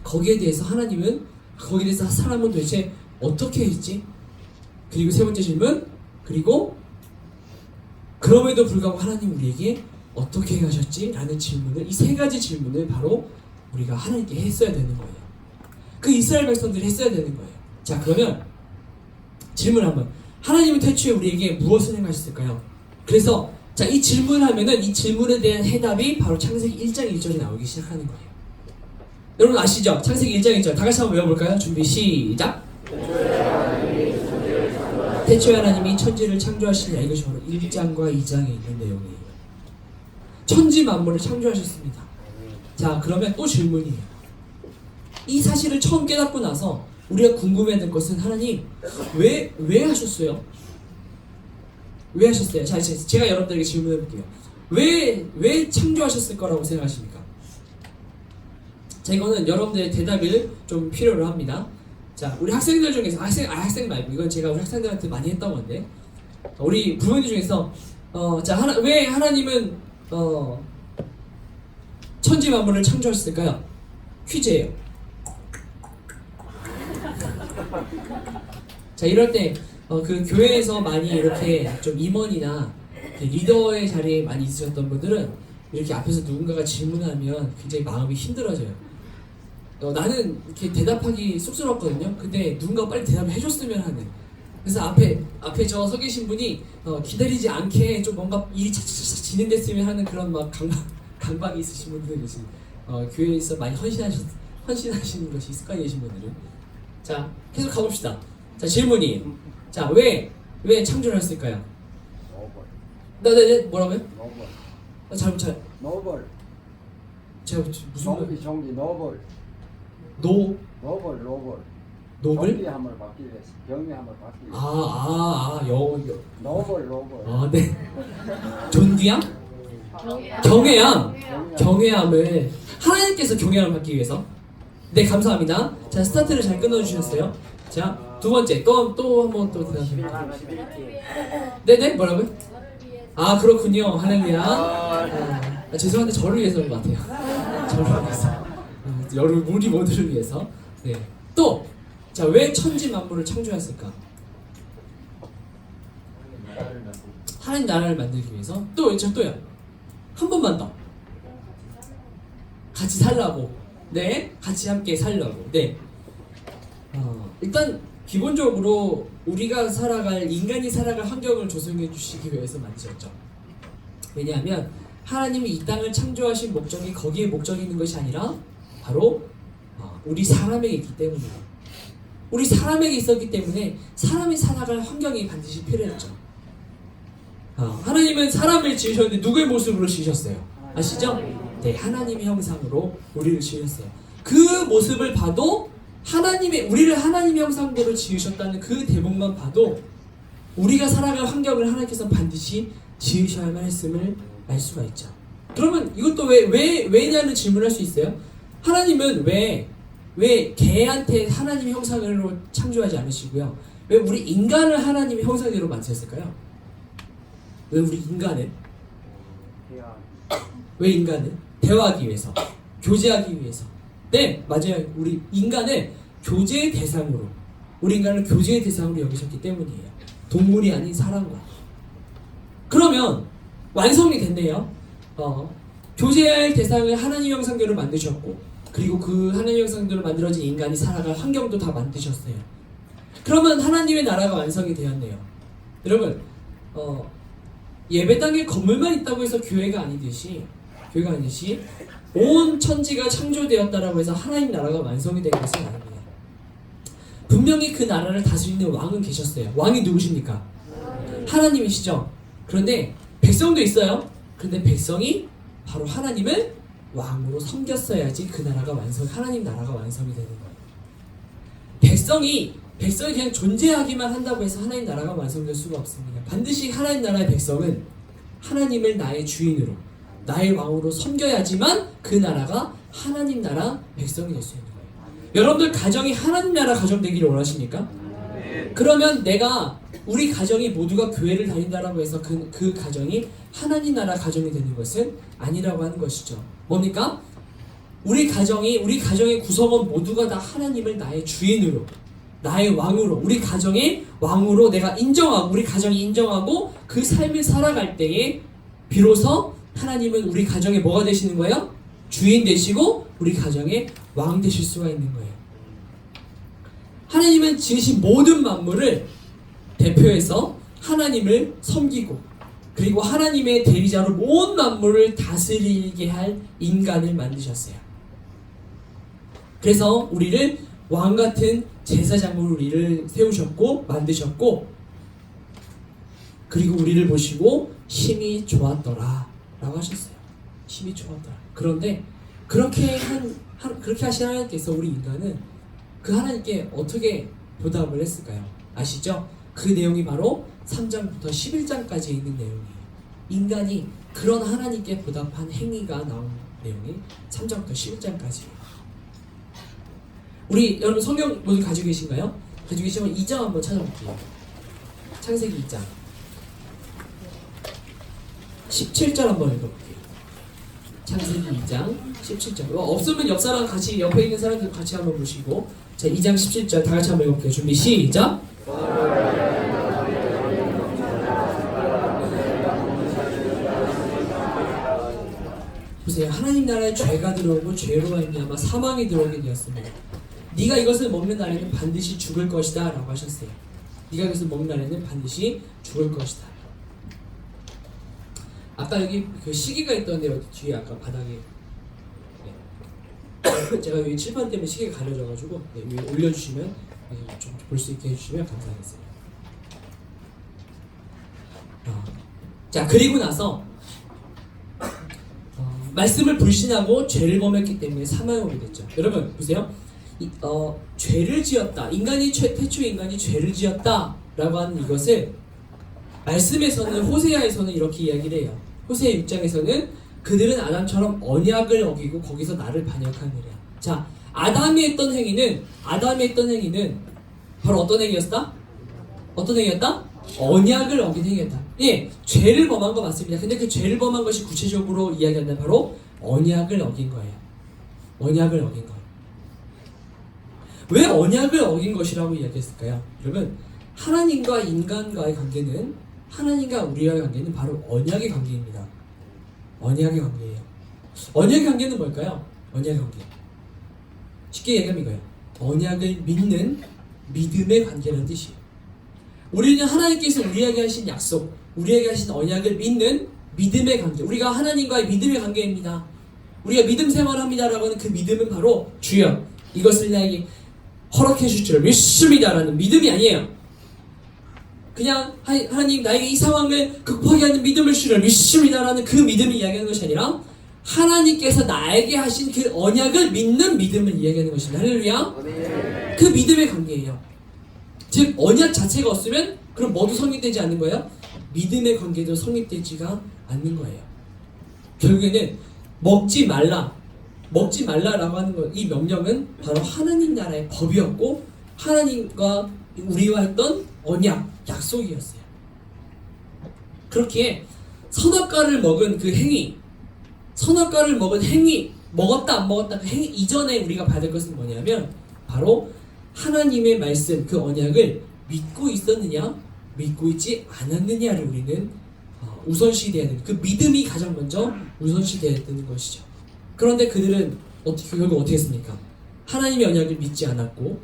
거기에 대해서 사람은 도대체 어떻게 했지? 그리고 세 번째 질문 그리고 그럼에도 불구하고 하나님 우리에게 어떻게 행하셨지? 라는 질문을 이 세 가지 질문을 바로 우리가 하나님께 했어야 되는 거예요. 그 이스라엘 백성들이 했어야 되는 거예요. 자 그러면 질문 한번 하나님은 태초에 우리에게 무엇을 행하셨을까요? 그래서 자 이 질문하면은 이 질문에 대한 해답이 바로 창세기 1장 1절에 나오기 시작하는 거예요. 여러분 아시죠? 창세기 1장 1절 다 같이 한번 외워볼까요? 준비 시작! 태초에 하나님이 천지를 창조하시니라. 이것이 바로 1장과 2장에 있는 내용이에요. 천지 만물을 창조하셨습니다. 자 그러면 또 질문이에요. 이 사실을 처음 깨닫고 나서 우리가 궁금해야 될 것은 하나님 왜 하셨어요? 왜 하셨어요? 자 제가 여러분들에게 질문해 볼게요. 왜 창조하셨을 거라고 생각하십니까? 자 이거는 여러분들의 대답을 좀 필요로 합니다. 자 우리 학생들 중에서 학생 말고 이건 제가 우리 학생들한테 많이 했던 건데 우리 부모님 중에서 왜 하나님은 천지 만물을 창조하셨을까요? 퀴즈예요. 자 이럴 때 그 교회에서 많이 이렇게 좀 임원이나 리더의 자리에 많이 있으셨던 분들은 이렇게 앞에서 누군가가 질문하면 굉장히 마음이 힘들어져요. 나는 이렇게 대답하기 쑥스럽거든요. 근데 누군가 빨리 대답을 해줬으면 하는. 그래서 앞에 저 서 계신 분이 기다리지 않게 좀 뭔가 일이 차차차 진행됐으면 하는 그런 막 강박이 있으신 분들 계신 교회에서 많이 헌신하시는 것이 습관이 계신 분들은. 자 계속 가봅시다. 자 질문이 자 왜 창조를 했을까요? 네 뭐라고요? 잘못 노벌. 제가 무슨 종기 노벌. 노벌? 종기함을 받기 위해서 경미함을 받기 위해서. 노벌. 네. 존귀함? 경외함을 하나님께서 경외함을 받기 위해서. 네 감사합니다. 자 스타트를 잘 끊어주셨어요. 자 두 번째 또 한번 또 대답해요. 네네 뭐라고요? 아 그렇군요. 할렐루야. 죄송한데 저를 위해서인 것 같아요. 저를 위해서. 우리 모두를 위해서. 네. 또 자 왜 천지 만물을 창조했을까? 하나님 나라를 만들기 위해서. 또요. 한 번만 더. 같이 살라고. 네. 같이 함께 살라고. 네. 일단 기본적으로 인간이 살아갈 환경을 조성해 주시기 위해서 만드셨죠. 왜냐하면 하나님이 이 땅을 창조하신 목적이 거기에 목적이 있는 것이 아니라 바로 우리 사람에게 있기 때문이에요. 우리 사람에게 있었기 때문에 사람이 살아갈 환경이 반드시 필요했죠. 하나님은 사람을 지으셨는데 누구의 모습으로 지으셨어요? 아시죠? 네, 하나님의 형상으로 우리를 지으셨어요. 그 모습을 봐도 우리를 하나님의 형상대로 지으셨다는 그 대목만 봐도 우리가 살아갈 환경을 하나님께서 반드시 지으셔야만 했음을 알 수가 있죠. 그러면 이것도 왜냐는 질문을 할 수 있어요. 하나님은 왜 개한테 하나님의 형상으로 창조하지 않으시고요? 왜 우리 인간을 하나님의 형상대로 만드셨을까요? 왜 우리 인간을? 왜 인간을? 대화하기 위해서, 교제하기 위해서. 네, 맞아요. 우리 인간을 교제의 대상으로, 우리 인간을 교제의 대상으로 여기셨기 때문이에요. 동물이 아닌 사람과. 그러면 완성이 됐네요. 교제할 대상을 하나님 형상대로 만드셨고, 그리고 그 하나님 형상대로 만들어진 인간이 살아갈 환경도 다 만드셨어요. 그러면 하나님의 나라가 완성이 되었네요. 여러분, 예배당에 건물만 있다고 해서 교회가 아니듯이 온 천지가 창조되었다라고 해서 하나님 나라가 완성이 된 것은 아닙니다. 분명히 그 나라를 다스리는 왕은 계셨어요. 왕이 누구십니까? 하나님이시죠. 그런데 백성도 있어요. 그런데 백성이 바로 하나님을 왕으로 섬겼어야지 그 나라가 하나님 나라가 완성이 되는 거예요. 백성이 그냥 존재하기만 한다고 해서 하나님 나라가 완성될 수가 없습니다. 반드시 하나님 나라의 백성은 하나님을 나의 주인으로, 나의 왕으로 섬겨야지만 그 나라가 하나님 나라 백성이 될 수 있는 거예요. 여러분들 가정이 하나님 나라 가정 되기를 원하십니까? 그러면 우리 가정이 모두가 교회를 다닌다라고 해서 그 가정이 하나님 나라 가정이 되는 것은 아니라고 하는 것이죠. 뭡니까? 우리 가정의 구성원 모두가 다 하나님을 나의 주인으로, 나의 왕으로, 우리 가정의 왕으로 내가 인정하고, 우리 가정이 인정하고 그 삶을 살아갈 때에 비로소 하나님은 우리 가정의 뭐가 되시는 거예요? 주인 되시고 우리 가정의 왕 되실 수가 있는 거예요. 하나님은 지으신 모든 만물을 대표해서 하나님을 섬기고, 그리고 하나님의 대리자로 모든 만물을 다스리게 할 인간을 만드셨어요. 그래서 우리를 왕같은 제사장으로 우리를 세우셨고 만드셨고, 그리고 우리를 보시고 힘이 좋았더라 라고 하셨어요. 힘이 좋았더라. 그런데 그렇게 하신 하나님께서 우리 인간은 그 하나님께 어떻게 보답을 했을까요? 아시죠? 그 내용이 바로 3장부터 11장까지 있는 내용이에요. 인간이 그런 하나님께 보답한 행위가 나온 내용이 3장부터 11장까지예요. 우리 여러분 성경 모두 가지고 계신가요? 가지고 계시면 2장 한번 찾아볼게요. 창세기 2장 17절 한번 읽어볼게요. 창세기 2장 17절. 없으면 옆 사람 같이, 옆에 있는 사람들 같이 한번 보시고, 자, 2장 17절 다 같이 한번 읽어볼게요. 준비 시작. 보세요. 하나님 나라에 죄가 들어오고 죄로 말미암아 사망이 들어오게 되었습니다. 네가 이것을 먹는 날에는 반드시 죽을 것이다 라고 하셨어요. 네가 이것을 먹는 날에는 반드시 죽을 것이다. 아까 여기 그 시계가 있던데 어디 뒤에 아까 바닥에, 네. 제가 여기 칠판 때문에 시계가 가려져가지고 위에 올려주시면 좀 볼 수 있게 해주시면 감사하겠습니다. 자, 그리고 나서 말씀을 불신하고 죄를 범했기 때문에 사망에 오게 됐죠. 여러분 보세요. 죄를 지었다. 태초 인간이 죄를 지었다 라고 하는 이것을 말씀에서는, 호세아에서는 이렇게 이야기를 해요. 호세아 6장에서는 그들은 아담처럼 언약을 어기고 거기서 나를 반역하느라. 자, 아담이 했던 행위는 바로 어떤 행위였다? 어떤 행위였다? 언약을 어긴 행위였다. 예, 죄를 범한 거 맞습니다. 근데 그 죄를 범한 것이 구체적으로 이야기한다면 바로 언약을 어긴 거예요. 언약을 어긴 거예요. 왜 언약을 어긴 것이라고 이야기했을까요? 여러분, 하나님과 인간과의 관계는, 하나님과 우리와의 관계는 바로 언약의 관계입니다. 언약의 관계예요. 언약의 관계는 뭘까요? 언약의 관계. 쉽게 얘기하면 이거예요. 언약을 믿는 믿음의 관계라는 뜻이에요. 우리는 하나님께서 우리에게 하신 약속, 우리에게 하신 언약을 믿는 믿음의 관계. 우리가 하나님과의 믿음의 관계입니다. 우리가 믿음 생활을 합니다라고 하는 그 믿음은 바로 주여 이것을 나에게 허락해 줄 줄 믿습니다라는 믿음이 아니에요. 그냥 하나님 나에게 이 상황을 극복하게 하는 믿음을 주를 믿습니다라는 그 믿음을 이야기하는 것이 아니라 하나님께서 나에게 하신 그 언약을 믿는 믿음을 이야기하는 것입니다. 할렐루야. 그 믿음의 관계예요. 즉 언약 자체가 없으면 그럼 뭐도 성립되지 않는 거예요? 믿음의 관계도 성립되지가 않는 거예요. 결국에는 먹지 말라라고 하는 것, 이 명령은 바로 하나님 나라의 법이었고 하나님과 우리와 했던 언약, 약속이었어요. 그렇게 선악과를 먹은 그 행위, 먹었다 안 먹었다 그 행위 이전에 우리가 받을 것은 뭐냐면 바로 하나님의 말씀, 그 언약을 믿고 있었느냐 믿고 있지 않았느냐를 우리는 우선시돼야 되는, 그 믿음이 가장 먼저 우선시돼야 되는 것이죠. 그런데 그들은 결국 어떻게 했습니까? 하나님의 언약을 믿지 않았고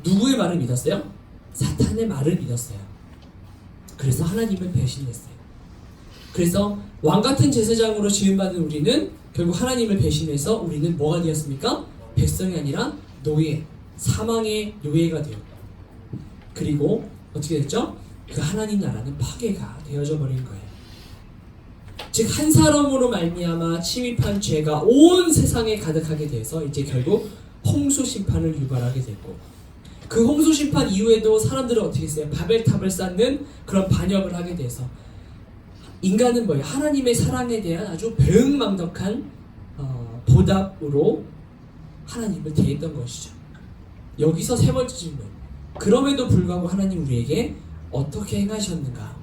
누구의 말을 믿었어요? 사탄의 말을 믿었어요. 그래서 하나님을 배신했어요. 그래서 왕같은 제사장으로 지음받은 우리는 결국 하나님을 배신해서 우리는 뭐가 되었습니까? 백성이 아니라 노예, 사망의 노예가 되었고, 그리고 어떻게 됐죠? 그 하나님 나라는 파괴가 되어져 버린 거예요. 즉 한 사람으로 말미암아 침입한 죄가 온 세상에 가득하게 돼서 이제 결국 홍수 심판을 유발하게 됐고, 그 홍수 심판 이후에도 사람들은 어떻게 했어요? 바벨탑을 쌓는 그런 반역을 하게 돼서 인간은 뭐예요? 하나님의 사랑에 대한 아주 배은망덕한 보답으로 하나님을 대했던 것이죠. 여기서 세 번째 질문. 그럼에도 불구하고 하나님 우리에게 어떻게 행하셨는가?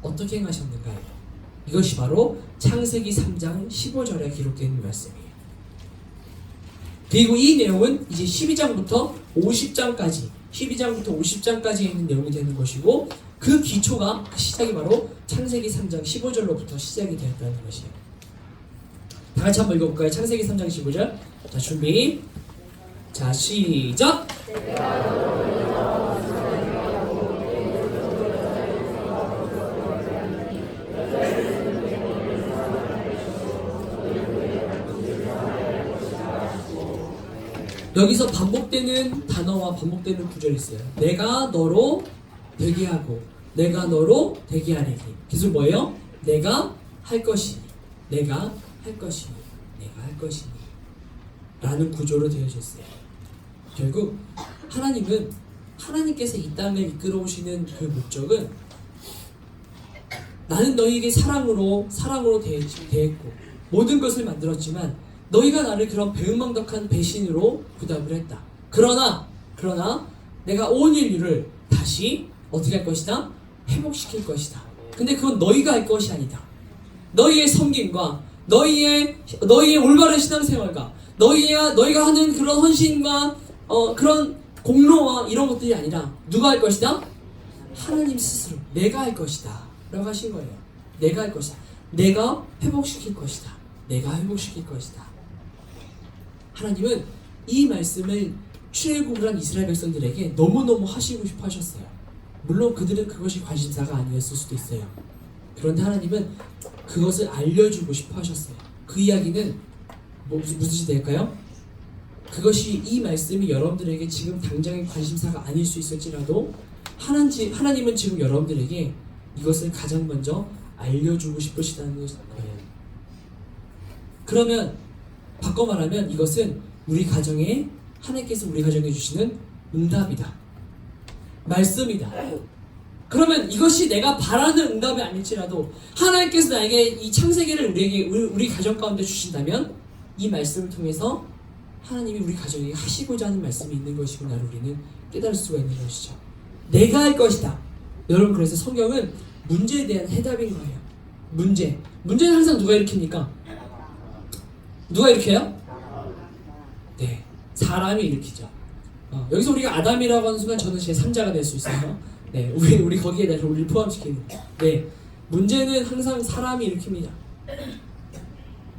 어떻게 행하셨는가요? 이것이 바로 창세기 3장 15절에 기록되어 있는 말씀이에요. 그리고 이 내용은 이제 12장부터 50장까지 있는 내용이 되는 것이고, 그 기초가 시작이 바로 창세기 3장 15절로부터 시작이 되었다는 것이에요. 다 같이 한번 읽어볼까요? 창세기 3장 15절. 자, 준비. 자, 시작. 여기서 반복되는 단어와 반복되는 구절이 있어요. 내가 너로 되게 하고 내가 너로 되게 하리니. 기술 뭐예요? 내가 할 것이니, 내가 할 것이니, 내가 할 것이니 라는 구조로 되어졌어요. 결국 하나님께서 이 땅을 이끌어 오시는 그 목적은, 나는 너희에게 사랑으로 대했고 모든 것을 만들었지만 너희가 나를 그런 배은망덕한 배신으로 부답을 했다. 그러나 내가 온 인류를 다시 어떻게 할 것이다? 회복시킬 것이다. 근데 그건 너희가 할 것이 아니다. 너희의 섬김과 너희의 올바른 신앙생활과 너희가 하는 그런 헌신과 그런 공로와 이런 것들이 아니라 누가 할 것이다? 하나님 스스로 내가 할 것이다 라고 하신 거예요. 내가 할 것이다. 내가 회복시킬 것이다. 내가 회복시킬 것이다. 하나님은 이 말씀을 출애굽을 한 이스라엘 백성들에게 너무너무 하시고 싶어 하셨어요. 물론 그들은 그것이 관심사가 아니었을 수도 있어요. 그런데 하나님은 그것을 알려주고 싶어 하셨어요. 그 이야기는 무슨 시대일까요? 그것이, 이 말씀이 여러분들에게 지금 당장의 관심사가 아닐 수 있을지라도 하나님은 지금 여러분들에게 이것을 가장 먼저 알려주고 싶으시다는 거예요. 그러면 바꿔 말하면 이것은 하나님께서 우리 가정에 주시는 응답이다. 말씀이다. 그러면 이것이 내가 바라는 응답이 아닐지라도 하나님께서 나에게 이 창세기를 우리 가정 가운데 주신다면 이 말씀을 통해서 하나님이 우리 가정에게 하시고자 하는 말씀이 있는 것이구나를 우리는 깨달을 수가 있는 것이죠. 내가 할 것이다. 여러분, 그래서 성경은 문제에 대한 해답인 거예요. 문제는 항상 누가 일으킵니까? 누가 일으켜요? 네, 사람이 일으키죠. 여기서 우리가 아담이라고 하는 순간 저는 제 3자가 될 수 있어요. 네, 우리 거기에다 우리를 포함시키는. 네, 문제는 항상 사람이 일으킵니다.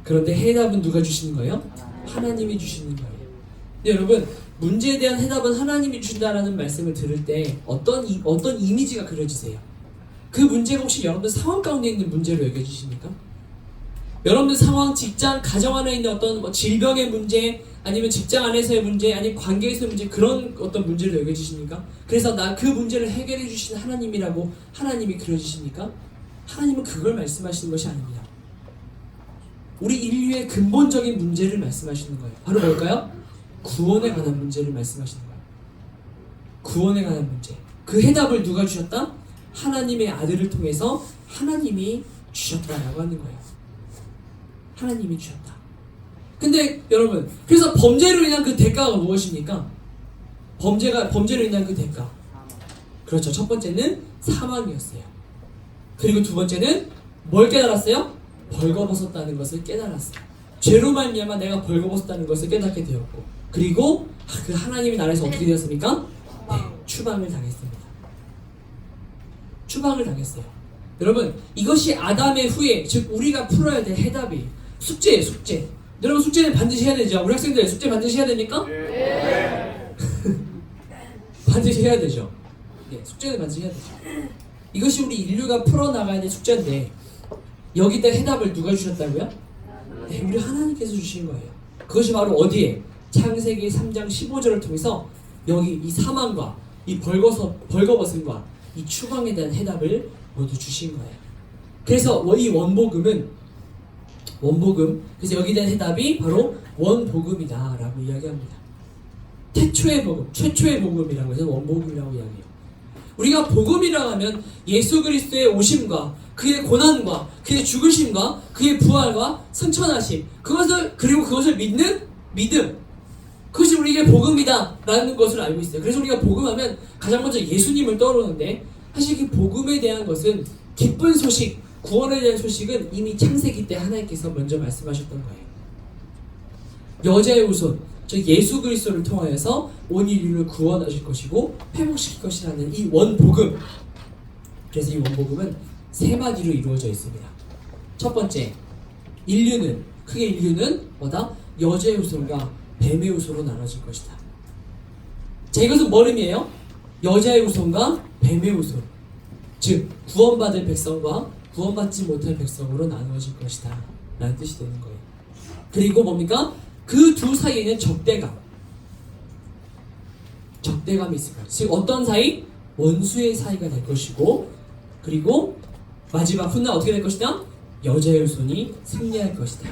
그런데 해답은 누가 주시는 거예요? 하나님이 주시는 거예요. 근데 여러분, 문제에 대한 해답은 하나님이 주신다라는 말씀을 들을 때 어떤 이미지가 그려지세요? 그 문제가 혹시 여러분들 상황 가운데 있는 문제로 여겨지십니까? 여러분들 상황, 직장, 가정 안에 있는 어떤 질병의 문제, 아니면 직장 안에서의 문제, 아니면 관계에서의 문제, 그런 어떤 문제로 여겨지십니까? 그래서 그 문제를 해결해 주신 하나님이라고 하나님이 그려지십니까? 하나님은 그걸 말씀하시는 것이 아닙니다. 우리 인류의 근본적인 문제를 말씀하시는 거예요. 바로 뭘까요? 구원에 관한 문제를 말씀하시는 거예요. 구원에 관한 문제. 그 해답을 누가 주셨다? 하나님의 아들을 통해서 하나님이 주셨다라고 하는 거예요. 하나님이 주셨다. 근데 여러분, 그래서 범죄로 인한 그 대가가 무엇입니까? 범죄로 인한 그 대가. 그렇죠. 첫 번째는 사망이었어요. 그리고 두 번째는 뭘 깨달았어요? 벌거벗었다는 것을 깨달았어요. 죄로 말미암아 내가 벌거벗었다는 것을 깨닫게 되었고, 그리고 그 하나님의 나라에서 어떻게 되었습니까? 네, 추방을 당했습니다. 추방을 당했어요. 여러분, 이것이 아담의 후예, 즉 우리가 풀어야 될 해답이 숙제예요. 숙제. 여러분, 숙제는 반드시 해야 되죠. 우리 학생들 숙제 반드시 해야 됩니까? 네. 반드시 해야 되죠. 네, 숙제는 반드시 해야 되죠. 이것이 우리 인류가 풀어나가야 될 숙제인데, 여기다 해답을 누가 주셨다고요? 네, 우리 하나님께서 주신 거예요. 그것이 바로 어디에? 창세기 3장 15절을 통해서 여기 이 사망과 이 벌거벗음과 이 추방에 대한 해답을 모두 주신 거예요. 그래서 이 원복음, 그래서 여기에 대한 해답이 바로 원복음이다라고 이야기합니다. 태초의 복음, 최초의 복음이라고 해서 원복음이라고 이야기해요. 우리가 복음이라고 하면 예수 그리스도의 오심과 그의 고난과 그의 죽으심과 그의 부활과 승천하심, 그리고 그것을 믿는 믿음, 그것이 우리에게 복음이다라는 것을 알고 있어요. 그래서 우리가 복음하면 가장 먼저 예수님을 떠오르는데, 사실 그 복음에 대한 것은 기쁜 소식, 구원에 대한 소식은 이미 창세기 때 하나님께서 먼저 말씀하셨던 거예요. 여자의 후손, 즉 예수 그리스도를 통하여서 온 인류를 구원하실 것이고 회복시킬 것이라는 이 원복음. 그래서 이 원복음은 세 마디로 이루어져 있습니다. 첫 번째, 크게 인류는 뭐다? 여자의 후손과 뱀의 후손으로 나눠질 것이다. 자, 이것은 뭘 의미해요? 여자의 후손과 뱀의 후손, 즉 구원받을 백성과 구원받지 못할 백성으로 나누어질 것이다 라는 뜻이 되는 거예요. 그리고 뭡니까? 그 두 사이에는 적대감이 있을 거예요. 즉 어떤 사이? 원수의 사이가 될 것이고, 그리고 마지막 훗날 어떻게 될 것이다? 여자의 후손이 승리할 것이다,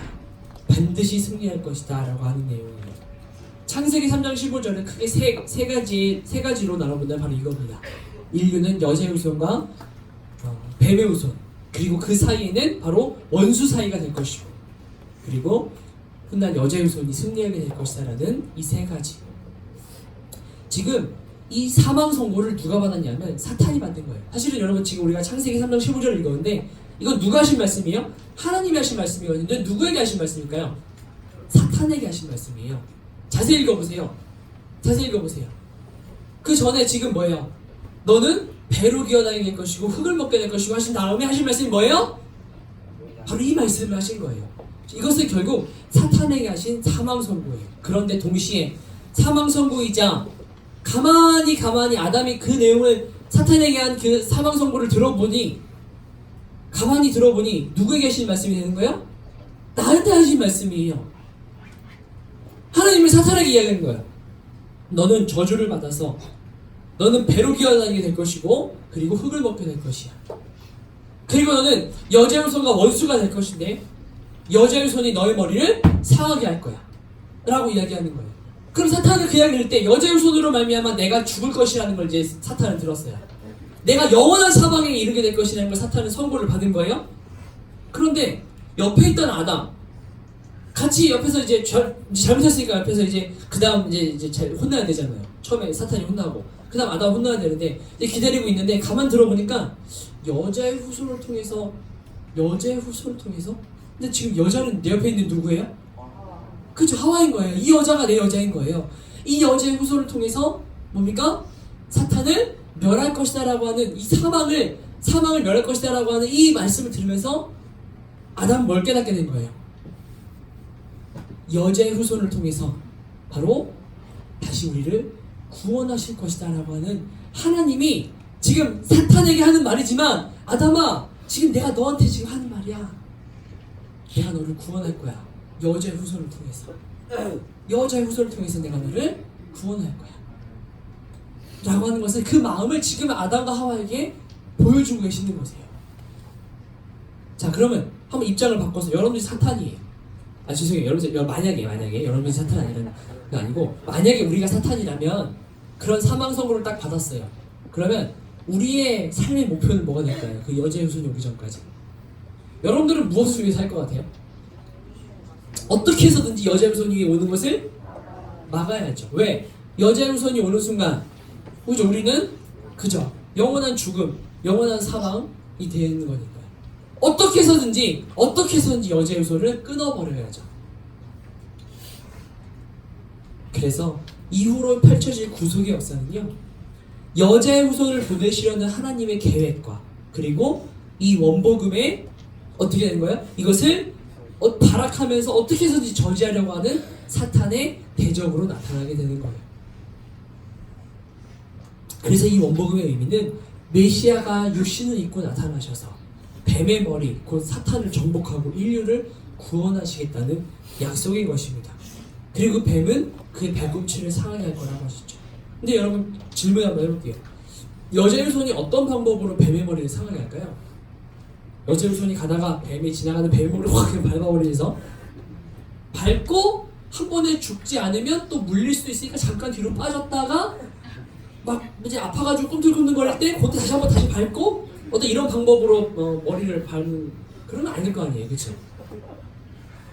반드시 승리할 것이다 라고 하는 내용이에요. 창세기 3장 15절은 크게 세 가지로 나눠본다면 바로 이겁니다. 인류는 여자의 후손과 뱀의 후손, 그리고 그 사이에는 바로 원수 사이가 될 것이고, 그리고 훗날 여자의 후손이 승리하게 될 것이다라는 이 세 가지. 지금 이 사망 선고를 누가 받았냐면 사탄이 받은 거예요. 사실은 여러분, 지금 우리가 창세기 3장 15절을 읽었는데 이건 누가 하신 말씀이에요? 하나님이 하신 말씀이거든요. 누구에게 하신 말씀일까요? 사탄에게 하신 말씀이에요. 자세히 읽어보세요. 그 전에 지금 뭐예요? 너는 배로 기어다니게 될 것이고 흙을 먹게 될 것이고 하신 다음에 하신 말씀이 뭐예요? 바로 이 말씀을 하신 거예요. 이것은 결국 사탄에게 하신 사망 선고예요. 그런데 동시에 사망 선고이자 가만히 아담이 그 내용을, 사탄에게 한 그 사망 선고를 가만히 들어보니 누구에게 하신 말씀이 되는 거예요? 나한테 하신 말씀이에요. 하나님이 사탄에게 이야기하는 거예요. 너는 저주를 받아서 너는 배로 기어다니게 될 것이고 그리고 흙을 먹게 될 것이야. 그리고 너는 여자의 후손과 원수가 될 것인데 여자의 후손이 너의 머리를 상하게 할 거야 라고 이야기하는 거예요. 그럼 사탄은 그 이야기를 때 여자의 후손으로 말미암아 내가 죽을 것이라는 걸 이제 사탄은 들었어요. 내가 영원한 사망에 이르게 될 것이라는 걸 사탄은 선고를 받은 거예요. 그런데 옆에 있던 아담, 같이 옆에서 이제 잘못했으니까 옆에서 이제 그 다음 이제 잘 혼나야 되잖아요. 처음에 사탄이 혼나고 그 다음 아담 혼나야 되는데 이제 기다리고 있는데 가만 들어보니까 여자의 후손을 통해서 근데 지금 여자는 내 옆에 있는 누구예요? 그죠, 하와인 거예요. 이 여자가 내 여자인 거예요. 이 여자의 후손을 통해서 뭡니까? 사탄을 멸할 것이다 라고 하는 이 사망을 멸할 것이다 라고 하는 이 말씀을 들으면서 아담은 뭘 깨닫게 된 거예요? 여자의 후손을 통해서 바로 다시 우리를 구원하실 것이다 라고 하는, 하나님이 지금 사탄에게 하는 말이지만 아담아, 지금 내가 너한테 지금 하는 말이야. 내가 너를 구원할 거야. 여자의 후손을 통해서 내가 너를 구원할 거야 라고 하는 것은 그 마음을 지금 아담과 하와에게 보여주고 계시는 거세요. 자, 그러면 한번 입장을 바꿔서 여러분들이 사탄이에요. 죄송해요. 여러분들 만약에 여러분들이 사탄 아니라는 거 아니고, 만약에 우리가 사탄이라면 그런 사망 선고를 딱 받았어요. 그러면 우리의 삶의 목표는 뭐가 될까요? 그 여자의 후손이 오기 전까지 여러분들은 무엇을 위해서 할 것 같아요? 어떻게 해서든지 여자의 후손이 오는 것을 막아야죠. 왜? 여자의 후손이 오는 순간 그죠? 우리는 그죠? 영원한 죽음, 영원한 사망이 되는 거니까요. 어떻게 해서든지 여자의 후손을 끊어버려야죠. 그래서 이후로 펼쳐질 구속의 역사는요, 여자의 후손을 보내시려는 하나님의 계획과 그리고 이 원복음에 어떻게 되는 거예요? 이것을 발악하면서 어떻게 해서든지 저지하려고 하는 사탄의 대적으로 나타나게 되는 거예요. 그래서 이 원복음의 의미는 메시아가 육신을 입고 나타나셔서 뱀의 머리, 곧 사탄을 정복하고 인류를 구원하시겠다는 약속인 것입니다. 그리고 뱀은 그의 발꿈치를 상하게 할 거라고 하셨죠. 근데 여러분, 질문 한번 해볼게요. 여자의 손이 어떤 방법으로 뱀의 머리를 상하게 할까요? 여자의 후손이 가다가 뱀이 지나가는 뱀을 확 밟아버리면서 밟고 한 번에 죽지 않으면 또 물릴 수도 있으니까 잠깐 뒤로 빠졌다가 막 이제 아파가지고 꿈틀꿈틀거릴 때 그때 다시 한번 다시 밟고 어떤 이런 방법으로 머리를 밟는 그런 건 아닐 거 아니에요, 그렇죠?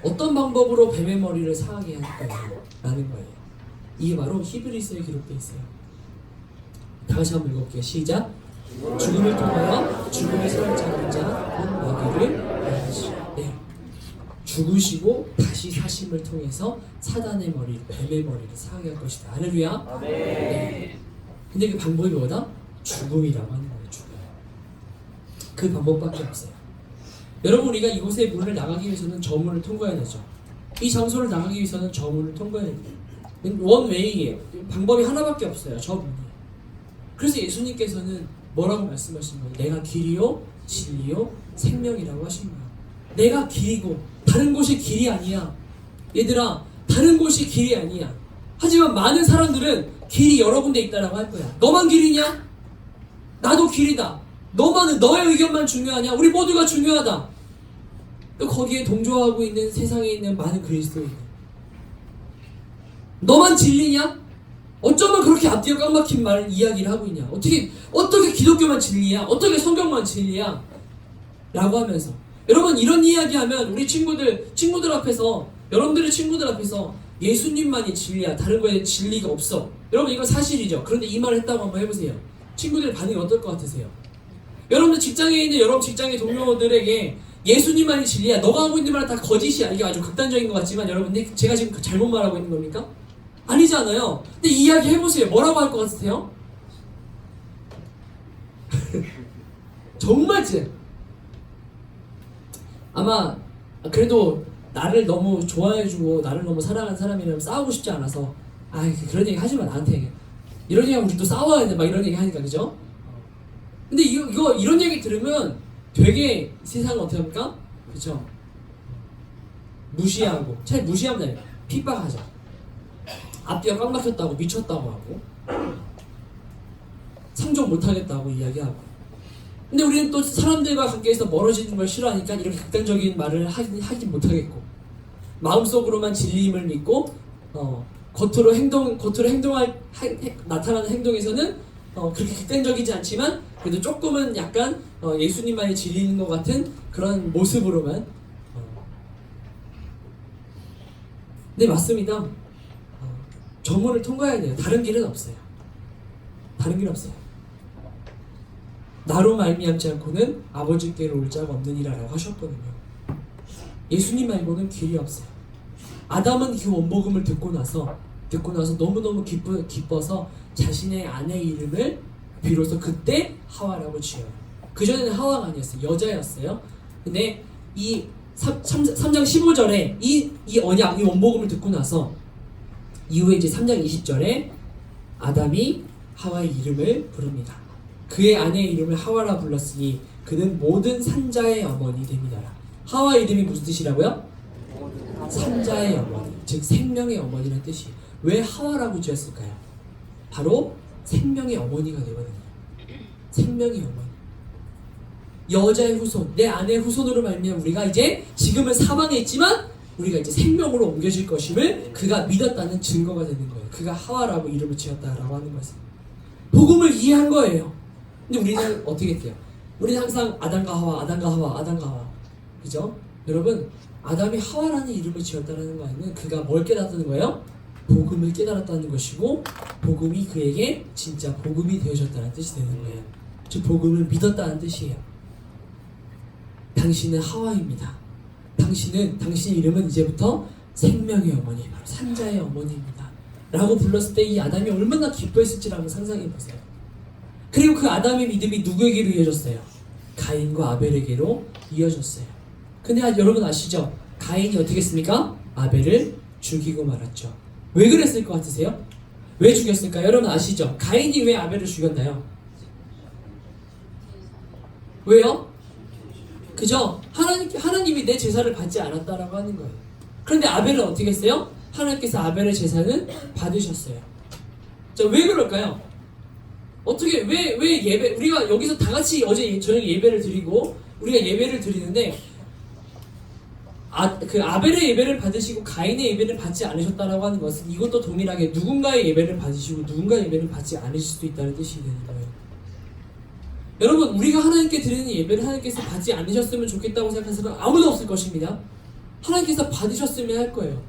어떤 방법으로 뱀의 머리를 상하게 할까요? 라는 거예요. 이게 바로 히브리서에 기록되어 있어요. 다 같이 한번 읽어볼게요. 시작. 죽음을 통하여 죽음의 살을 잡은 자 곧 너희를 알리시오. 네. 죽으시고 다시 사심을 통해서 사단의 머리, 뱀의 머리를 상하게 할 것이다. 할렐루야. 네. 근데 그 방법이 뭐다? 죽음이라고 하는 거예요. 죽음. 그 방법밖에 없어요. 여러분, 우리가 이곳의 문을 나가기 위해서는 저 문을 통과해야 되죠. 이 장소를 나가기 위해서는 저 문을 통과해야 돼요. 원웨이예요. 방법이 하나밖에 없어요. 저 문이에요. 그래서 예수님께서는 뭐라고 말씀하신 거예요? 내가 길이요 진리요 생명이라고 하신 거예요. 내가 길이고 다른 곳이 길이 아니야. 얘들아, 다른 곳이 길이 아니야. 하지만 많은 사람들은 길이 여러 군데 있다라고 할 거야. 너만 길이냐? 나도 길이다. 너만은 너의 의견만 중요하냐? 우리 모두가 중요하다. 또 거기에 동조하고 있는 세상에 있는 많은 그리스도인들. 너만 진리냐? 어쩌면 그렇게 앞뒤가 깡막힌 말 이야기를 하고 있냐? 어떻게 기독교만 진리야? 어떻게 성경만 진리야? 라고 하면서 여러분, 이런 이야기하면 우리 친구들 앞에서, 여러분들의 친구들 앞에서 예수님만이 진리야, 다른 거에 진리가 없어, 여러분 이건 사실이죠. 그런데 이 말을 했다고 한번 해보세요. 친구들의 반응이 어떨 것 같으세요? 여러분들 직장에 있는 여러분 직장의 동료들에게 예수님만이 진리야, 너가 하고 있는 말은 다 거짓이야, 이게 아주 극단적인 것 같지만 여러분, 제가 지금 잘못 말하고 있는 겁니까? 아니잖아요. 근데 이야기 해보세요. 뭐라고 할 것 같으세요? 정말 아마 그래도 나를 너무 좋아해주고 나를 너무 사랑하는 사람이라면 싸우고 싶지 않아서 그런 얘기 하지마 나한테, 이런 얘기하면 우리 또 싸워야 돼 막 이런 얘기 하니까, 그죠? 근데 이런 얘기 들으면 되게 세상은 어떻게 합니까? 그죠? 무시하고, 차라리 무시하면 아니라 핍박하자. 앞뒤가 꽉 막혔다고 미쳤다고 하고 상종 못하겠다고 이야기하고. 근데 우리는 또 사람들과 관계에서 멀어지는 걸 싫어하니까 이렇게 극단적인 말을 하긴 못하겠고, 마음속으로만 진리임을 믿고 겉으로 나타나는 행동에서는 그렇게 극단적이지 않지만 그래도 조금은 약간 예수님만이 진리인 것 같은 그런 모습으로만. 네, 맞습니다. 저 문을 통과해야 돼요. 다른 길은 없어요. 다른 길은 없어요. 나로 말미암지 않고는 아버지께로 올 자가 없느니라라고 하셨거든요. 예수님 말고는 길이 없어요. 아담은 그 원복음을 듣고 나서 너무너무 기뻐서 자신의 아내 이름을 비로소 그때 하와라고 지어요. 그전에는 하와가 아니었어요. 여자였어요. 근데 이 3장 15절에 이 언약, 이 원복음을 듣고 나서 이후에 이제 3장 20절에 아담이 하와의 이름을 부릅니다. 그의 아내의 이름을 하와라 불렀으니 그는 모든 산자의 어머니 됩니다. 하와의 이름이 무슨 뜻이라고요? 산자의 어머니, 즉 생명의 어머니라는 뜻이에요. 왜 하와라고 지었을까요? 바로 생명의 어머니가 되거든요. 생명의 어머니, 여자의 후손, 내 아내의 후손으로 말미암아 우리가 이제 지금은 사망에 있지만 우리가 이제 생명으로 옮겨질 것임을 그가 믿었다는 증거가 되는 거예요. 그가 하와라고 이름을 지었다라고 하는 것은 복음을 이해한 거예요. 근데 우리는 어떻게 했대요? 우리는 항상 아담과 하와, 그죠? 여러분, 아담이 하와라는 이름을 지었다는 거는 그가 뭘 깨닫는 거예요? 복음을 깨달았다는 것이고, 복음이 그에게 진짜 복음이 되어졌다는 뜻이 되는 거예요. 즉 복음을 믿었다는 뜻이에요. 당신은 하와입니다. 당신의 이름은 이제부터 생명의 어머니, 바로 산자의 어머니입니다 라고 불렀을 때 이 아담이 얼마나 기뻐했을지를 한번 상상해 보세요. 그리고 그 아담의 믿음이 누구에게로 이어졌어요? 가인과 아벨에게로 이어졌어요. 근데 여러분 아시죠? 가인이 어떻게 했습니까? 아벨을 죽이고 말았죠. 왜 그랬을 것 같으세요? 왜 죽였을까요? 여러분 아시죠? 가인이 왜 아벨을 죽였나요? 왜요? 그죠? 하나님이 내 제사를 받지 않았다라고 하는 거예요. 그런데 아벨은 어떻게 했어요? 하나님께서 아벨의 제사는 받으셨어요. 자, 왜 그럴까요? 어떻게 왜 예배, 우리가 여기서 다 같이 어제 저녁 예배를 드리고 우리가 예배를 드리는데 그 아벨의 예배를 받으시고 가인의 예배를 받지 않으셨다라고 하는 것은 이것도 동일하게 누군가의 예배를 받으시고 누군가의 예배를 받지 않으실 수도 있다는 뜻이 되는 거예요. 여러분, 우리가 하나님께 드리는 예배를 하나님께서 받지 않으셨으면 좋겠다고 생각하는 사람은 아무도 없을 것입니다. 하나님께서 받으셨으면 할 거예요.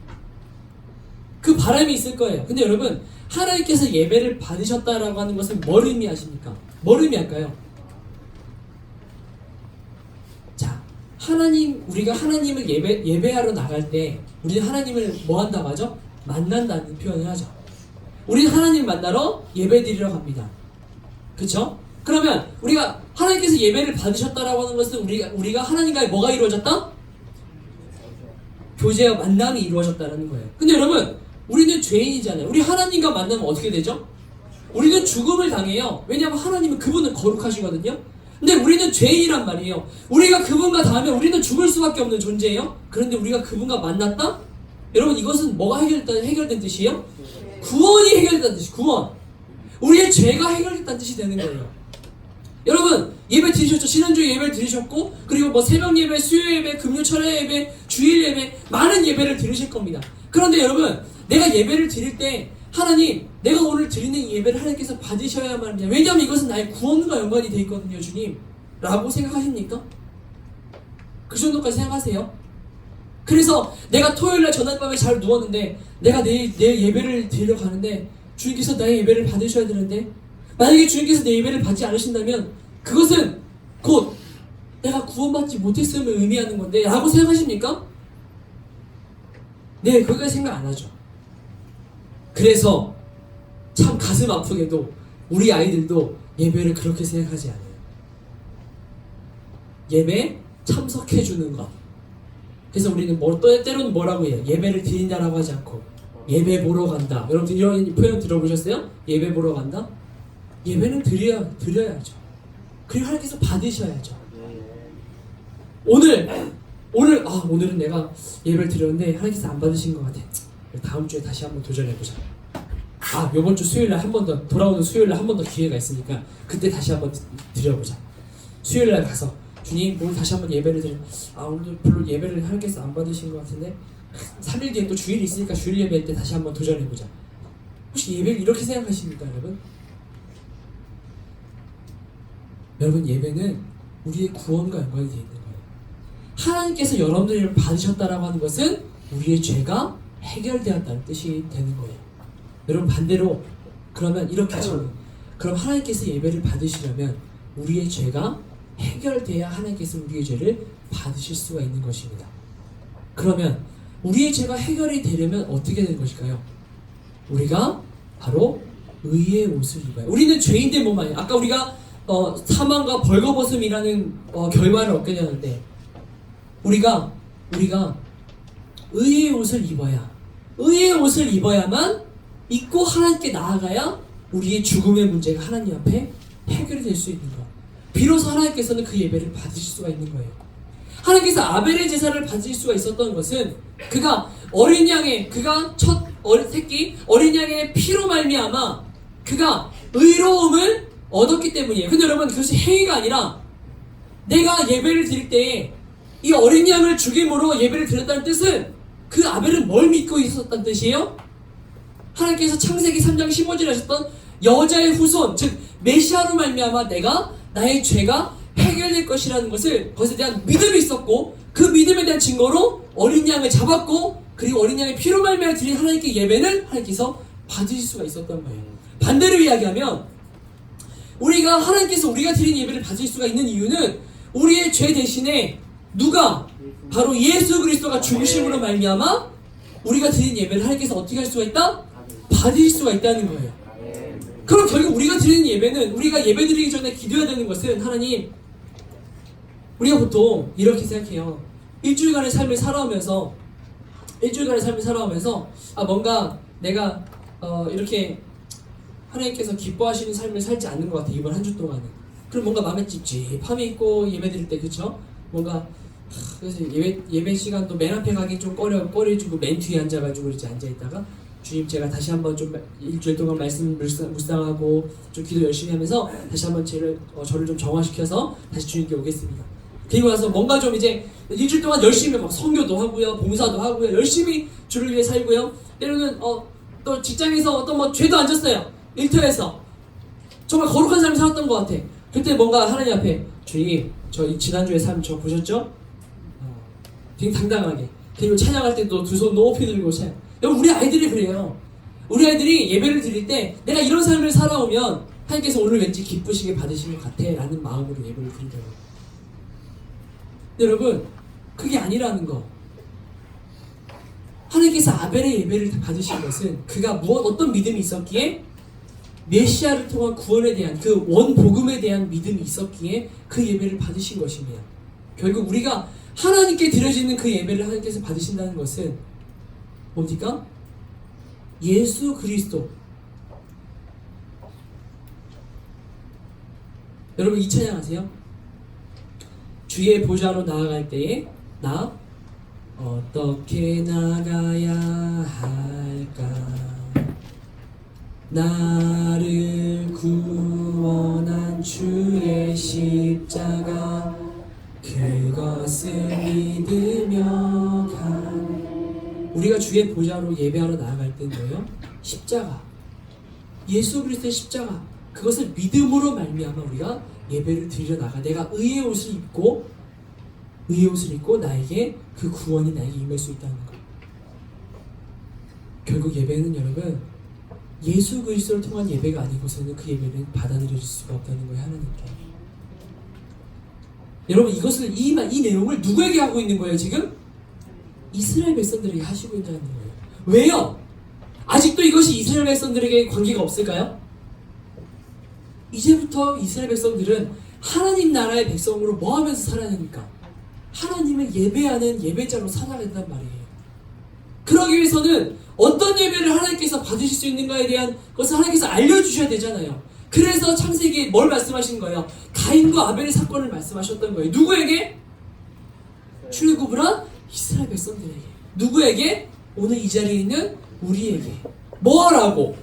그 바람이 있을 거예요. 근데 여러분, 하나님께서 예배를 받으셨다라고 하는 것은 뭘 의미하십니까? 뭘 의미할까요? 자, 우리가 하나님을 예배하러 나갈 때 우리는 하나님을 뭐 한다고 하죠? 만난다는 표현을 하죠. 우리는 하나님을 만나러 예배 드리러 갑니다. 그쵸? 그러면 우리가 하나님께서 예배를 받으셨다라고 하는 것은 우리가 하나님과의 뭐가 이루어졌다? 교제와 만남이 이루어졌다는 거예요. 근데 여러분, 우리는 죄인이잖아요. 우리 하나님과 만나면 어떻게 되죠? 우리는 죽음을 당해요. 왜냐하면 하나님은 그분은 거룩하시거든요. 근데 우리는 죄인이란 말이에요. 우리가 그분과 닿으면 우리는 죽을 수밖에 없는 존재예요. 그런데 우리가 그분과 만났다? 여러분, 이것은 뭐가 해결된 뜻이에요? 구원이 해결됐다는 뜻이 구원. 우리의 죄가 해결됐다는 뜻이 되는 거예요. 여러분, 예배 드리셨죠? 지난주에 예배를 드리셨고, 그리고 뭐 새벽 예배, 수요 예배, 금요 철야 예배, 주일 예배, 많은 예배를 드리실 겁니다. 그런데 여러분, 내가 예배를 드릴 때 하나님, 내가 오늘 드리는 이 예배를 하나님께서 받으셔야만 합니다. 왜냐하면 이것은 나의 구원과 연관이 되어 있거든요, 주님. 라고 생각하십니까? 그 정도까지 생각하세요? 그래서 내가 토요일날 전날밤에 잘 누웠는데 내가 내일 예배를 드리러 가는데 주님께서 나의 예배를 받으셔야 되는데, 만약에 주님께서 내 예배를 받지 않으신다면 그것은 곧 내가 구원받지 못했음을 의미하는 건데 라고 생각하십니까? 네, 그거까지 생각 안 하죠. 그래서 참 가슴 아프게도 우리 아이들도 예배를 그렇게 생각하지 않아요. 예배 참석해주는 것. 그래서 우리는 때로는 뭐라고 해요? 예배를 드린다라고 하지 않고 예배 보러 간다. 여러분들 이런 표현 들어보셨어요? 예배 보러 간다? 예배는 드려야죠. 그리고 하나님께서 받으셔야죠. 오늘은 내가 예배를 드렸는데 하나님께서 안 받으신 것 같아. 다음 주에 다시 한번 도전해보자. 요번 주 수요일날 한 번 더, 돌아오는 수요일날 한 번 더 기회가 있으니까 그때 다시 한번 드려보자. 수요일날 가서 주님, 오늘 다시 한번 예배를 오늘 별로 예배를 하나님께서 안 받으신 것 같은데 3일 뒤에 또 주일이 있으니까 주일 예배 때 다시 한번 도전해보자. 혹시 예배를 이렇게 생각하십니까, 여러분? 여러분, 예배는 우리의 구원과 연관이 되어 있는 거예요. 하나님께서 여러분들을 받으셨다라고 하는 것은 우리의 죄가 해결되었다는 뜻이 되는 거예요. 여러분, 반대로 그러면 이렇게 저는 그럼 하나님께서 예배를 받으시려면 우리의 죄가 해결돼야 하나님께서 우리의 죄를 받으실 수가 있는 것입니다. 그러면 우리의 죄가 해결이 되려면 어떻게 되는 것일까요? 우리가 바로 의의 옷을 입어요. 우리는 죄인된 몸 아니에요. 아까 우리가 사망과 벌거벗음이라는 결과를 얻게 되는데 우리가 의의 옷을 입어야, 의의 옷을 입어야만 입고 하나님께 나아가야 우리의 죽음의 문제가 하나님 앞에 해결이 될 수 있는 거예요. 비로소 하나님께서는 그 예배를 받으실 수가 있는 거예요. 하나님께서 아벨의 제사를 받으실 수가 있었던 것은 그가 어린 양의, 그가 첫 새끼 어린 양의 피로 말미암아 그가 의로움을 얻었기 때문이에요. 근데 여러분, 그것이 행위가 아니라 내가 예배를 드릴 때에 이 어린 양을 죽임으로 예배를 드렸다는 뜻은 그 아벨은 뭘 믿고 있었다는 뜻이에요? 하나님께서 창세기 3장 15절에 하셨던 여자의 후손, 즉 메시아로 말미암아 나의 죄가 해결될 것이라는 것에 대한 믿음이 있었고, 그 믿음에 대한 증거로 어린 양을 잡았고, 그리고 어린 양의 피로 말미암아 드린 하나님께 예배는 하나님께서 받으실 수가 있었던 거예요. 반대로 이야기하면 우리가 드린 예배를 받을 수가 있는 이유는 우리의 죄 대신에 누가? 바로 예수 그리스도가 죽으심으로 말미암아 우리가 드린 예배를 하나님께서 어떻게 할 수가 있다? 받으실 수가 있다는 거예요. 그럼 결국 우리가 드리는 예배는, 우리가 예배 드리기 전에 기도해야 되는 것은, 하나님, 우리가 보통 이렇게 생각해요. 일주일간의 삶을 살아오면서 뭔가 내가 이렇게 하나님께서 기뻐하시는 삶을 살지 않는 것 같아, 이번 한 주 동안은. 그럼 뭔가 마음에 찝찝함이 있고, 예배 드릴 때, 그쵸? 뭔가 그래서 예배 시간도 맨 앞에 가기 좀 꺼려지고 맨 뒤에 앉아가지고 이렇게 앉아있다가 주님, 제가 다시 한번 좀 일주일 동안 말씀 묵상하고 좀 기도 열심히 하면서 다시 한번 저를 좀 정화시켜서 다시 주님께 오겠습니다. 그리고 나서 뭔가 좀 이제 일주일 동안 열심히 막 선교도 하고요, 봉사도 하고요, 열심히 주를 위해 살고요. 때로는 또 직장에서 어떤 뭐 죄도 안 졌어요. 일터에서 정말 거룩한 삶을 살았던 것 같아. 그때 뭔가 하나님 앞에 주님, 저 지난주에 삶 저 보셨죠? 되게 당당하게. 그리고 찬양할 때도 두 손 높이 들고 찬양. 여러분 우리 아이들이 그래요. 우리 아이들이 예배를 드릴 때 내가 이런 삶을 살아오면 하나님께서 오늘 왠지 기쁘시게 받으실 것 같아 라는 마음으로 예배를 드리더라고요. 여러분 그게 아니라는 거. 하나님께서 아벨의 예배를 받으신 것은 그가 어떤 믿음이 있었기에 메시아를 통한 구원에 대한 그 원복음에 대한 믿음이 있었기에 그 예배를 받으신 것입니다. 결국 우리가 하나님께 드려지는 그 예배를 하나님께서 받으신다는 것은 뭡니까? 예수 그리스도. 여러분 이 찬양 아세요? 주의 보좌로 나아갈 때에 나 어떻게 나가야 할까? 나를 구원한 주의 십자가 그것을 믿으며 간. 우리가 주의 보좌로 예배하러 나아갈 때는 뭐예요? 십자가, 예수 그리스도의 십자가, 그것을 믿음으로 말미암아 우리가 예배를 드리러 나가. 내가 의의 옷을 입고 나에게 그 구원이 나에게 임할 수 있다는 것. 결국 예배는 여러분 예수 그리스도를 통한 예배가 아니고서는 그 예배는 받아들여질 수가 없다는 거예요. 하나님께. 여러분 이것을 이 내용을 누구에게 하고 있는 거예요 지금? 이스라엘 백성들에게 하시고 있다는 거예요. 왜요? 아직도 이것이 이스라엘 백성들에게 관계가 없을까요? 이제부터 이스라엘 백성들은 하나님 나라의 백성으로 뭐 하면서 살아야 됩니까? 하나님을 예배하는 예배자로 살아야 된단 말이에요. 그러기 위해서는 어떤 예배를 하나님께서 받으실 수 있는가에 대한 것을 하나님께서 알려주셔야 되잖아요. 그래서 창세기에 뭘 말씀하신 거예요? 가인과 아벨의 사건을 말씀하셨던 거예요. 누구에게? 출애굽을 한 이스라엘 백성들에게. 누구에게? 오늘 이 자리에 있는 우리에게. 뭐하라고?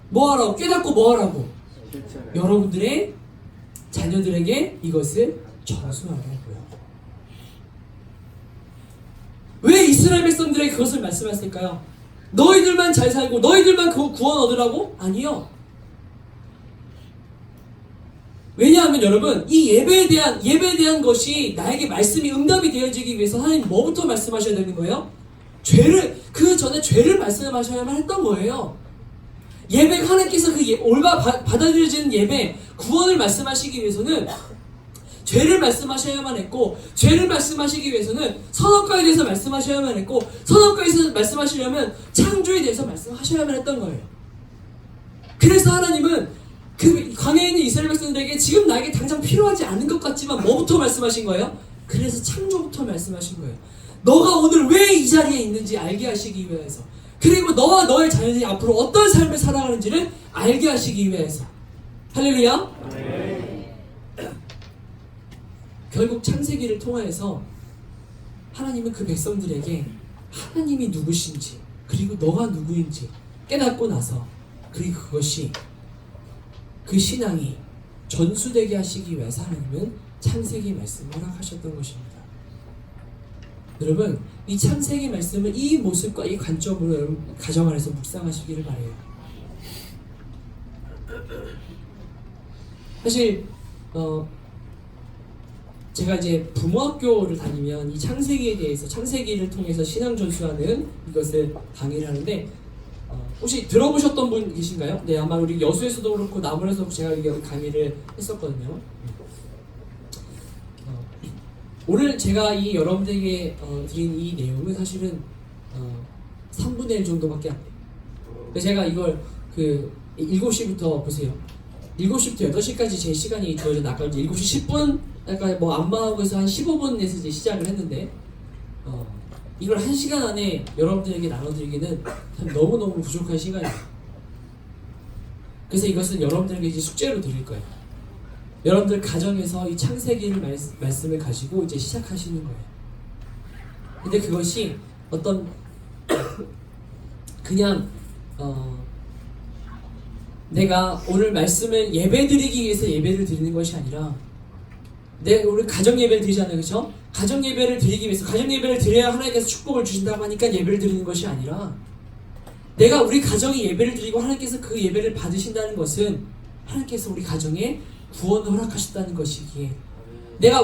뭐하라고? 깨닫고 뭐하라고? 여러분들의 자녀들에게 이것을 전수하라고요. 왜 이스라엘 백성들에게 그것을 말씀하셨을까요? 너희들만 잘 살고 너희들만 그 구원 얻으라고? 아니요. 왜냐하면 여러분 이 예배에 대한 것이 나에게 말씀이 응답이 되어지기 위해서 하나님 뭐부터 말씀하셔야 되는 거예요? 그 전에 죄를 말씀하셔야만 했던 거예요. 예배가 하나님께서 올바 받아들여지는 예배 구원을 말씀하시기 위해서는 죄를 말씀하셔야만 했고, 죄를 말씀하시기 위해서는 선악과에 대해서 말씀하셔야만 했고, 선악과에 대해서 말씀하시려면 창조에 대해서 말씀하셔야만 했던 거예요. 그래서 하나님은 그 광야에 있는 이스라엘 백성들에게 지금 나에게 당장 필요하지 않은 것 같지만 뭐부터 말씀하신 거예요? 그래서 창조부터 말씀하신 거예요. 너가 오늘 왜 이 자리에 있는지 알게 하시기 위해서, 그리고 너와 너의 자녀들이 앞으로 어떤 삶을 살아가는지를 알게 하시기 위해서. 할렐루야. 결국 창세기를 통하여서 하나님은 그 백성들에게 하나님이 누구신지 그리고 너가 누구인지 깨닫고 나서, 그리고 그것이 그 신앙이 전수되게 하시기 위해서 하나님은 창세기 말씀을 허락하셨던 것입니다. 여러분 이 창세기 말씀을 이 모습과 이 관점으로 여러분 가정 안에서 묵상하시기를 바라요. 사실 제가 이제 부모학교를 다니면 이 창세기에 대해서, 창세기를 통해서 신앙 전수하는 이것을 강의를 하는데, 혹시 들어보셨던 분 계신가요? 네, 아마 우리 여수에서도 그렇고 남원에서도 제가 여기 강의를 했었거든요. 오늘 제가 이 여러분들에게 드린 이 내용은 사실은 3분의 1 정도밖에 안 돼요. 근데 제가 이걸 7시부터 보세요. 7시부터 8시까지 제 시간이 주어져 아까 이제 7시 10분 약간 뭐 안마하고 해서 한 15분에서 이제 시작을 했는데 이걸 1시간 안에 여러분들에게 나눠드리기는 너무너무 부족한 시간이에요. 그래서 이것은 여러분들에게 이제 숙제로 드릴 거예요. 여러분들 가정에서 이 창세기를 말씀을 가지고 이제 시작하시는 거예요. 근데 그것이 어떤 그냥 내가 오늘 말씀을 예배드리기 위해서 예배를 드리는 것이 아니라 우리 가정 예배를 드리잖아요, 그렇죠? 가정 예배를 드리기 위해서 가정 예배를 드려야 하나님께서 축복을 주신다고 하니까 예배를 드리는 것이 아니라 우리 가정이 예배를 드리고 하나님께서 그 예배를 받으신다는 것은 하나님께서 우리 가정에 구원을 허락하셨다는 것이기에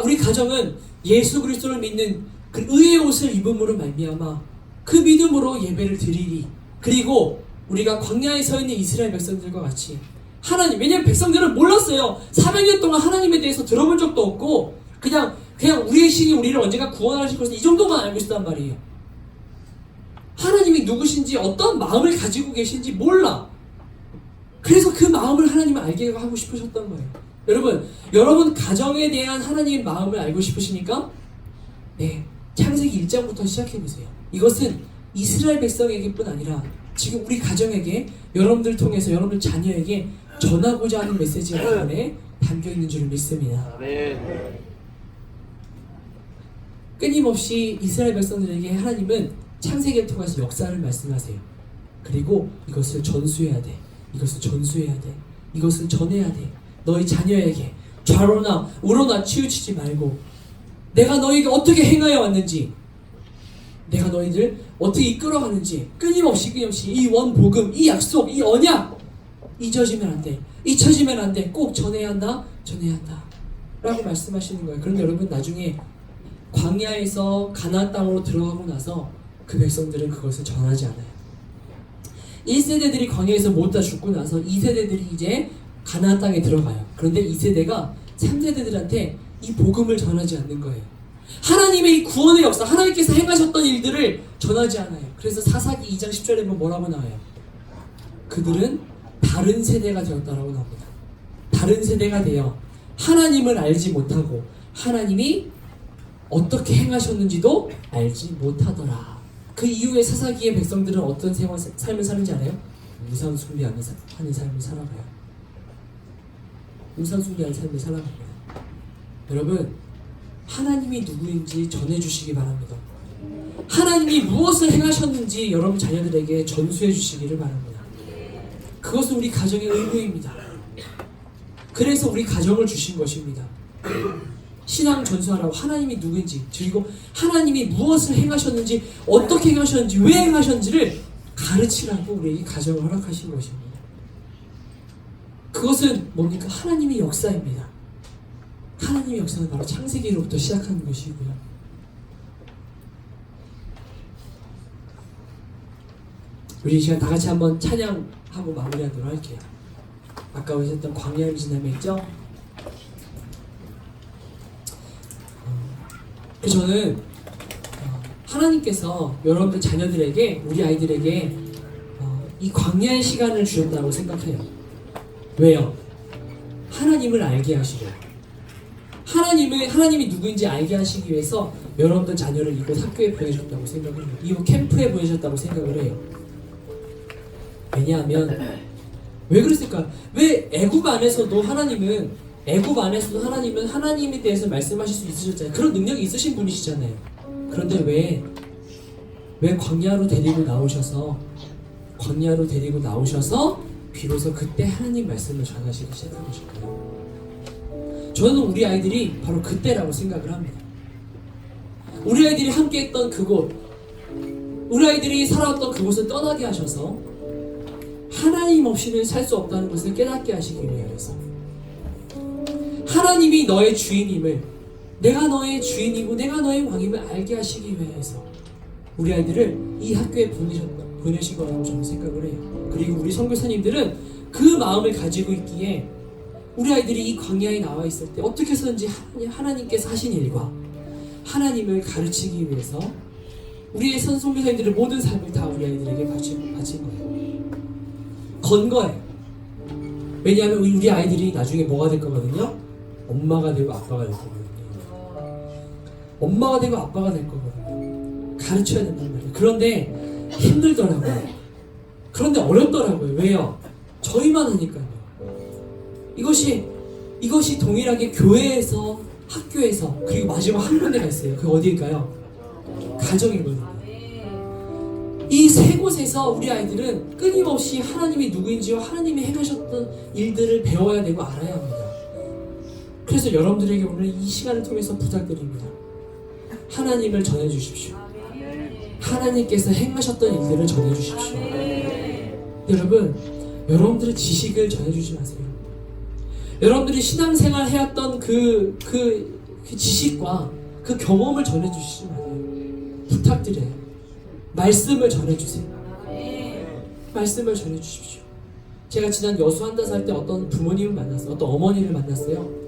우리 가정은 예수 그리스도를 믿는 그 의의 옷을 입음으로 말미암아 그 믿음으로 예배를 드리리. 그리고 우리가 광야에 서 있는 이스라엘 백성들과 같이 왜냐면 백성들은 몰랐어요. 400년 동안 하나님에 대해서 들어본 적도 없고 그냥 우리의 신이 우리를 언젠가 구원하실 것을 이 정도만 알고 있었단 말이에요. 하나님이 누구신지 어떤 마음을 가지고 계신지 몰라. 그래서 그 마음을 하나님은 알게 하고 싶으셨던 거예요. 여러분 가정에 대한 하나님의 마음을 알고 싶으십니까? 네, 창세기 1장부터 시작해보세요. 이것은 이스라엘 백성에게뿐 아니라 지금 우리 가정에게, 여러분들 통해서 여러분들 자녀에게 전하고자 하는 메시지가 그 안에 담겨있는 줄을 믿습니다. 끊임없이 이스라엘 백성들에게 하나님은 창세기를 통해서 역사를 말씀하세요. 그리고 이것을 전수해야 돼. 이것을 전수해야 돼. 이것을 전해야 돼. 너희 자녀에게 좌로나 우로나 치우치지 말고 내가 너희에게 어떻게 행하여 왔는지, 내가 너희들 어떻게 이끌어가는지 끊임없이 이 원복음, 이 약속, 이 언약 잊혀지면 안 돼. 잊혀지면 안 돼. 꼭 전해야 한다. 전해야 한다. 라고 말씀하시는 거예요. 그런데 여러분 나중에 광야에서 가나안 땅으로 들어가고 나서 그 백성들은 그것을 전하지 않아요. 1세대들이 광야에서 모두 다 죽고 나서 2세대들이 이제 가나안 땅에 들어가요. 그런데 2세대가 3세대들한테 이 복음을 전하지 않는 거예요. 하나님의 이 구원의 역사, 하나님께서 행하셨던 일들을 전하지 않아요. 그래서 사사기 2장 10절에 보면 뭐라고 나와요? 그들은 다른 세대가 되었다라고 나옵니다. 다른 세대가 되어 하나님을 알지 못하고 하나님이 어떻게 행하셨는지도 알지 못하더라. 그 이후에 사사기의 백성들은 어떤 삶을 사는지 알아요? 우상 숭배하는 삶을 살아가요. 우상 숭배하는 삶을 살아갑니다. 여러분, 하나님이 누구인지 전해주시기 바랍니다. 하나님이 무엇을 행하셨는지 여러분 자녀들에게 전수해 주시기를 바랍니다. 그것은 우리 가정의 의무입니다. 그래서 우리 가정을 주신 것입니다. 신앙 전수하라고 하나님이 누구인지, 그리고 하나님이 무엇을 행하셨는지, 어떻게 행하셨는지, 왜 행하셨는지를 가르치라고 우리에게 가정을 허락하신 것입니다. 그것은 뭡니까? 하나님의 역사입니다. 하나님의 역사는 바로 창세기로부터 시작하는 것이고요. 우리 이 시간 다 같이 한번 찬양하고 마무리하도록 할게요. 아까 오셨던 광야를 지나며 있죠? 저는 하나님께서 여러분들 자녀들에게, 우리 아이들에게 이 광야의 시간을 주셨다고 생각해요. 왜요? 하나님을 알게 하시고 하나님이 누구인지 알게 하시기 위해서 여러분들 자녀를 이곳 학교에 보내셨다고 생각을 해요. 이곳 캠프에 보내셨다고 생각을 해요. 왜냐하면 왜 그랬을까? 왜 애굽 안에서도 하나님은 하나님에 대해서 말씀하실 수 있으셨잖아요. 그런 능력이 있으신 분이시잖아요. 그런데 왜 광야로 데리고 나오셔서 비로소 그때 하나님 말씀을 전하시기 시작한 것일까요? 저는 우리 아이들이 바로 그때라고 생각을 합니다. 우리 아이들이 함께 했던 그곳, 우리 아이들이 살아왔던 그곳을 떠나게 하셔서 하나님 없이는 살 수 없다는 것을 깨닫게 하시기 위해서, 하나님이 너의 주인임을, 내가 너의 주인이고 내가 너의 왕임을 알게 하시기 위해서 우리 아이들을 이 학교에 보내신 거라고 저는 생각을 해요. 그리고 우리 선교사님들은 그 마음을 가지고 있기에 우리 아이들이 이 광야에 나와 있을 때 어떻게 해서든지 하나님께서 하신 일과 하나님을 가르치기 위해서 우리의 선교사님들의 모든 삶을 다 우리 아이들에게 바친 거예요. 건 거예요. 왜냐하면 우리 아이들이 나중에 뭐가 될 거거든요? 엄마가 되고 아빠가 될 거거든요. 엄마가 되고 아빠가 될 거거든요. 가르쳐야 된단 말이에요. 그런데 힘들더라고요. 그런데 어렵더라고요. 왜요? 저희만 하니까요. 이것이 동일하게 교회에서, 학교에서, 그리고 마지막 한 군데가 있어요. 그게 어디일까요? 가정이거든요. 이 세 곳에서 우리 아이들은 끊임없이 하나님이 누구인지와 하나님이 행하셨던 일들을 배워야 되고 알아야 합니다. 그래서 여러분들에게 오늘 이 시간을 통해서 부탁드립니다. 하나님을 전해주십시오. 하나님께서 행하셨던 일들을 전해주십시오. 여러분, 여러분들의 지식을 전해주지 마세요. 여러분들이 신앙생활 해왔던 그 지식과 그 경험을 전해주시지 마세요. 부탁드려요. 말씀을 전해주세요. 말씀을 전해주십시오. 제가 지난 여수 한다서 할 때 어떤 부모님을 만났어요. 어떤 어머니를 만났어요.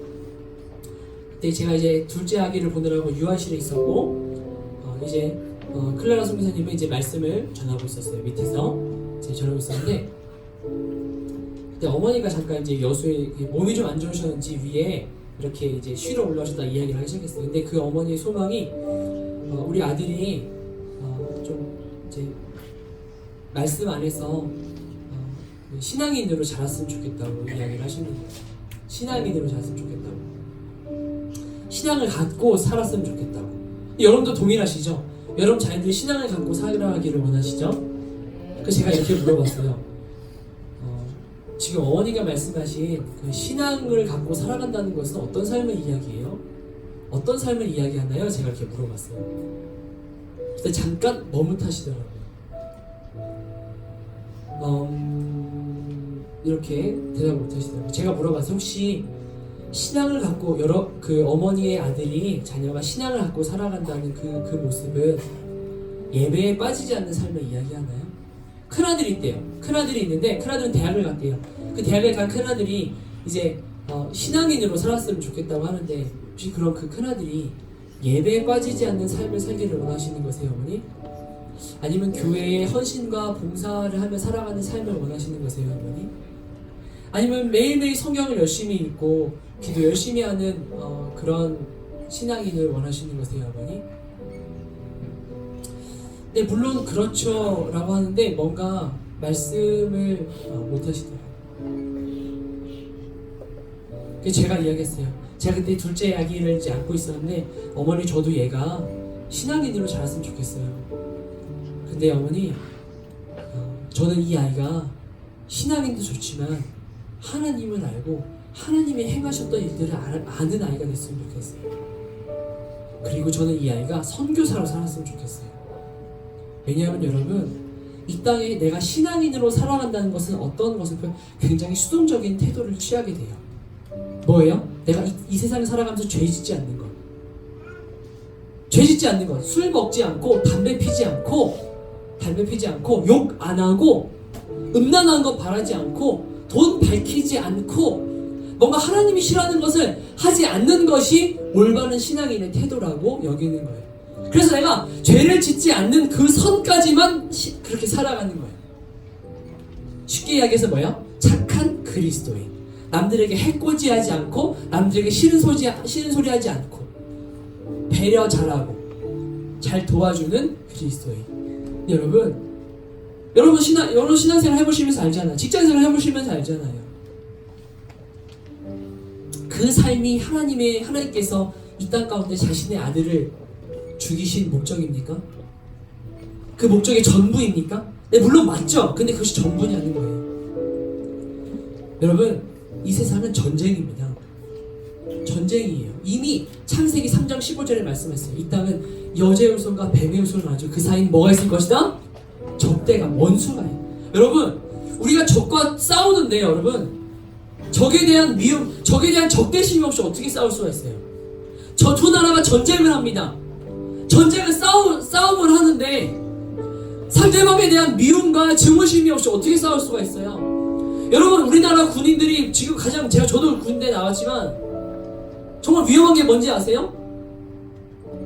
그때 제가 이제 둘째 아기를 보느라고 유아실에 있었고, 클라라 선교사님은 이제 말씀을 전하고 있었어요. 밑에서 이제 전하고 있었는데, 그때 어머니가 잠깐 이제 여수에 몸이 좀 안 좋으셨는지 위에 이렇게 이제 쉬러 올라오셨다 이야기를 하기 시작했어요. 근데 그 어머니의 소망이 우리 아들이 좀 이제 말씀 안에서 신앙인으로 자랐으면 좋겠다고 이야기를 하시는 거예요. 신앙인으로 자랐으면 좋겠다고. 신앙을 갖고 살았으면 좋겠다고. 여러분도 동일하시죠? 여러분 자녀들이 신앙을 갖고 살아가기를 원하시죠? 그래서 제가 이렇게 물어봤어요. 지금 어머니가 말씀하신 그 신앙을 갖고 살아간다는 것은 어떤 삶을 이야기해요? 어떤 삶을 이야기하나요? 제가 이렇게 물어봤어요. 그때 잠깐 머뭇하시더라고요. 이렇게 대답 못하시더라고요. 제가 물어봤어요. 혹시 신앙을 갖고 그 어머니의 아들이 자녀가 신앙을 갖고 살아간다는 그 모습은 예배에 빠지지 않는 삶을 이야기하나요? 큰아들이 있대요. 큰아들이 있는데 큰아들은 대학을 갔대요. 그 대학을 간 큰아들이 이제 신앙인으로 살았으면 좋겠다고 하는데 혹시 그럼 그 큰아들이 예배에 빠지지 않는 삶을 살기를 원하시는 거세요, 어머니? 아니면 교회에 헌신과 봉사를 하며 살아가는 삶을 원하시는 거세요, 어머니? 아니면 매일매일 성경을 열심히 읽고 기도 열심히 하는 그런 신앙인을 원하시는 거세요, 어머니? 네, 물론 그렇죠 라고 하는데 뭔가 말씀을 못 하시더라고요. 그래서 제가 이야기했어요. 제가 그때 둘째 아기를 이제 안고 있었는데 어머니 저도 얘가 신앙인으로 자랐으면 좋겠어요. 근데 어머니 저는 이 아이가 신앙인도 좋지만 하나님을 알고 하나님이 행하셨던 일들을 아는 아이가 됐으면 좋겠어요. 그리고 저는 이 아이가 선교사로 살았으면 좋겠어요. 왜냐하면 여러분, 이 땅에 내가 신앙인으로 살아간다는 것은 어떤 것을 굉장히 수동적인 태도를 취하게 돼요. 뭐예요? 내가 이 세상에 살아가면서 죄 짓지 않는 것. 죄 짓지 않는 것. 술 먹지 않고 담배 피지 않고 욕 안 하고 음란한 것 바라지 않고 돈 밝히지 않고 뭔가 하나님이 싫어하는 것을 하지 않는 것이 올바른 신앙인의 태도라고 여기는 거예요. 그래서 내가 죄를 짓지 않는 그 선까지만 그렇게 살아가는 거예요. 쉽게 이야기해서 뭐예요? 착한 그리스도인. 남들에게 해코지하지 않고 남들에게 싫은 소리 하지 않고 배려 잘하고 잘 도와주는 그리스도인. 여러분 신앙생활 해보시면서 알잖아요. 직장생활 해보시면서 알잖아요. 그 삶이 하나님께서 이 땅 가운데 자신의 아들을 죽이신 목적입니까? 그 목적이 전부입니까? 네, 물론 맞죠. 근데 그것이 전부는 아닌 거예요. 여러분, 이 세상은 전쟁입니다. 전쟁이에요. 이미 창세기 3장 15절에 말씀했어요. 이 땅은 여자의 후손과 뱀의 후손을 가지고 그 사이엔 뭐가 있을 것이다? 적대가, 원수가 해요. 여러분, 우리가 적과 싸우는데 여러분, 적에 대한 미움, 적에 대한 적대심이 없이 어떻게 싸울 수가 있어요? 두 나라가 전쟁을 합니다. 전쟁은 싸움을 하는데 상대방에 대한 미움과 증오심이 없이 어떻게 싸울 수가 있어요? 여러분, 우리나라 군인들이 지금 저도 군대 나왔지만 정말 위험한 게 뭔지 아세요?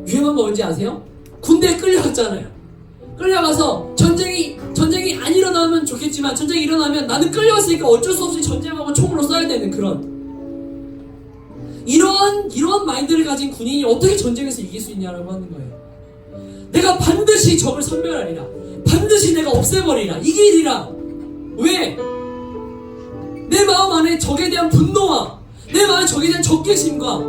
위험한 거 뭔지 아세요? 군대에 끌려갔잖아요. 끌려가서 전쟁이 안 일어나면 좋겠지만 전쟁이 일어나면 나는 끌려갔으니까 어쩔 수 없이 전쟁하고 총으로 쏴야 되는 그런 이러한 마인드를 가진 군인이 어떻게 전쟁에서 이길 수 있냐라고 하는 거예요. 내가 반드시 적을 섬멸하리라. 반드시 내가 없애버리라. 이기리라. 왜? 내 마음 안에 적에 대한 분노와 내 마음에 적에 대한 적개심과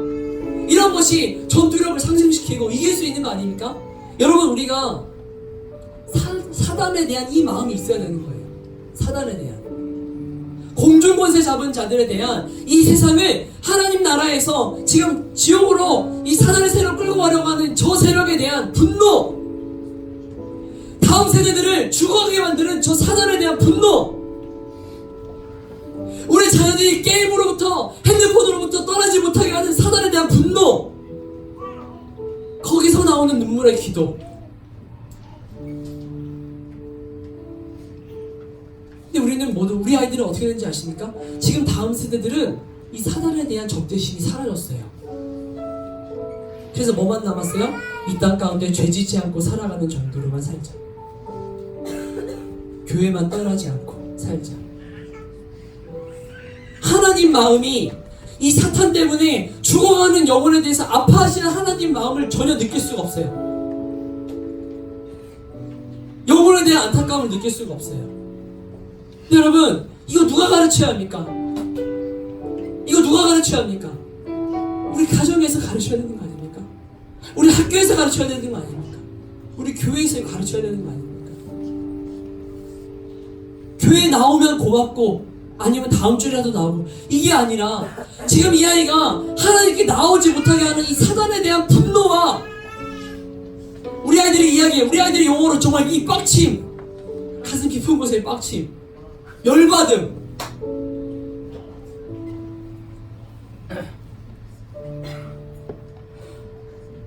이런 것이 전투력을 상승시키고 이길 수 있는 거 아닙니까? 여러분, 우리가 사단에 대한 이 마음이 있어야 되는 거예요. 사단에 대한. 공중 권세 잡은 자들에 대한 이 세상을 하나님 나라에서 지금 지옥으로 이 사단의 세력을 끌고 가려고 하는 저 세력에 대한 분노, 다음 세대들을 죽어가게 만드는 저 사단에 대한 분노, 우리 자녀들이 게임으로부터 핸드폰으로부터 떠나지 못하게 하는 사단에 대한 분노, 거기서 나오는 눈물의 기도. 근데 우리는 모두, 우리 아이들은 어떻게 되는지 아십니까? 지금 다음 세대들은 이 사단에 대한 적대심이 사라졌어요. 그래서 뭐만 남았어요? 이 땅 가운데 죄짓지 않고 살아가는 정도로만 살자. 교회만 떠나지 않고 살자. 하나님 마음이 이 사탄 때문에 죽어가는 영혼에 대해서 아파하시는 하나님 마음을 전혀 느낄 수가 없어요. 영혼에 대한 안타까움을 느낄 수가 없어요. 근데 여러분, 이거 누가 가르쳐야 합니까? 이거 누가 가르쳐야 합니까? 우리 가정에서 가르쳐야 되는 거 아닙니까? 우리 학교에서 가르쳐야 되는 거 아닙니까? 우리 교회에서 가르쳐야 되는 거 아닙니까? 교회 나오면 고맙고 아니면 다음 주라도 나오고, 이게 아니라 지금 이 아이가 하나님께 나오지 못하게 하는 이 사단에 대한 분노와, 우리 아이들이 이야기해요. 우리 아이들이 용어로 정말 이 빡침, 가슴 깊은 곳에 빡침, 열받음.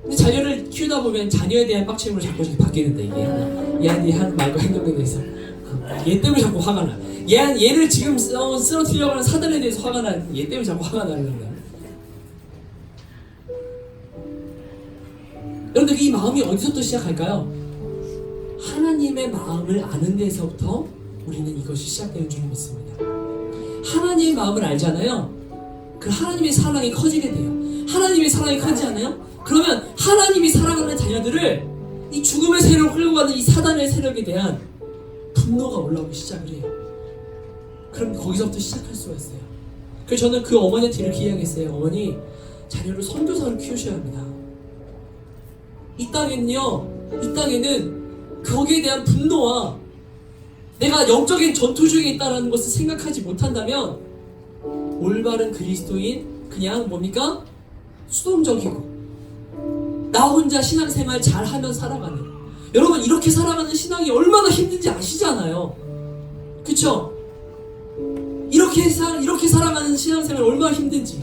근데 자녀를 키우다 보면 자녀에 대한 빡침으로 자꾸 바뀌는데, 이게 이 아이들이 하는 말과 행동에 대해서 얘 때문에 자꾸 화가 나. 얘를 지금 쓰러뜨리려고 하는 사단에 대해서 화가 나. 얘 때문에 자꾸 화가 나는 거야. 여러분들, 이 마음이 어디서부터 시작할까요? 하나님의 마음을 아는 데서부터 우리는 이것이 시작되는 줄 믿습니다. 하나님의 마음을 알잖아요. 그 하나님의 사랑이 커지게 돼요. 하나님의 사랑이 커지잖아요. 그러면 하나님이 사랑하는 자녀들을 이 죽음의 세력을 끌고 가는 이 사단의 세력에 대한 분노가 올라오기 시작을 해요. 그럼 거기서부터 시작할 수가 있어요. 그래서 저는 그 어머니한테 이렇게 이야기했어요. 어머니, 자녀를 선교사로 키우셔야 합니다. 이 땅에는 거기에 대한 분노와 내가 영적인 전투 중에 있다는 것을 생각하지 못한다면 올바른 그리스도인, 그냥 뭡니까? 수동적이고 나 혼자 신앙생활 잘하면 살아가는, 여러분, 이렇게 살아가는 신앙이 얼마나 힘든지 아시잖아요. 그쵸? 이렇게 살아가는 신앙생활 얼마나 힘든지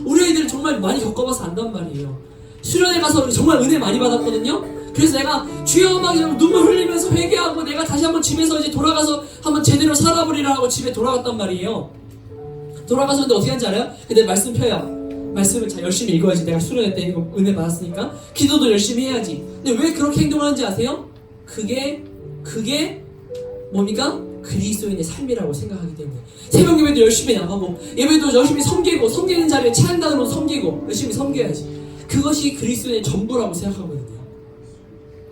우리 아이들 정말 많이 겪어봐서 안단 말이에요. 수련회 가서 정말 은혜 많이 받았거든요. 그래서 내가 주여 막 눈물 흘리면서 회개하고 내가 다시 한번 집에서 이제 돌아가서 한번 제대로 살아보리라 하고 집에 돌아갔단 말이에요. 돌아가서 근데 어떻게 하는지 알아요? 근데 말씀 펴요. 말씀을 잘 열심히 읽어야지. 내가 수련회 때 이거 은혜 받았으니까 기도도 열심히 해야지. 근데 왜 그렇게 행동하는지 아세요? 그게 뭡니까? 그리스도인의 삶이라고 생각하기 때문에 새벽 예배도 열심히 나가고 예배도 열심히 섬기고, 섬기는 자리에 찬양단으로 섬기고 열심히 섬겨야지. 그것이 그리스도인의 전부라고 생각하거든요.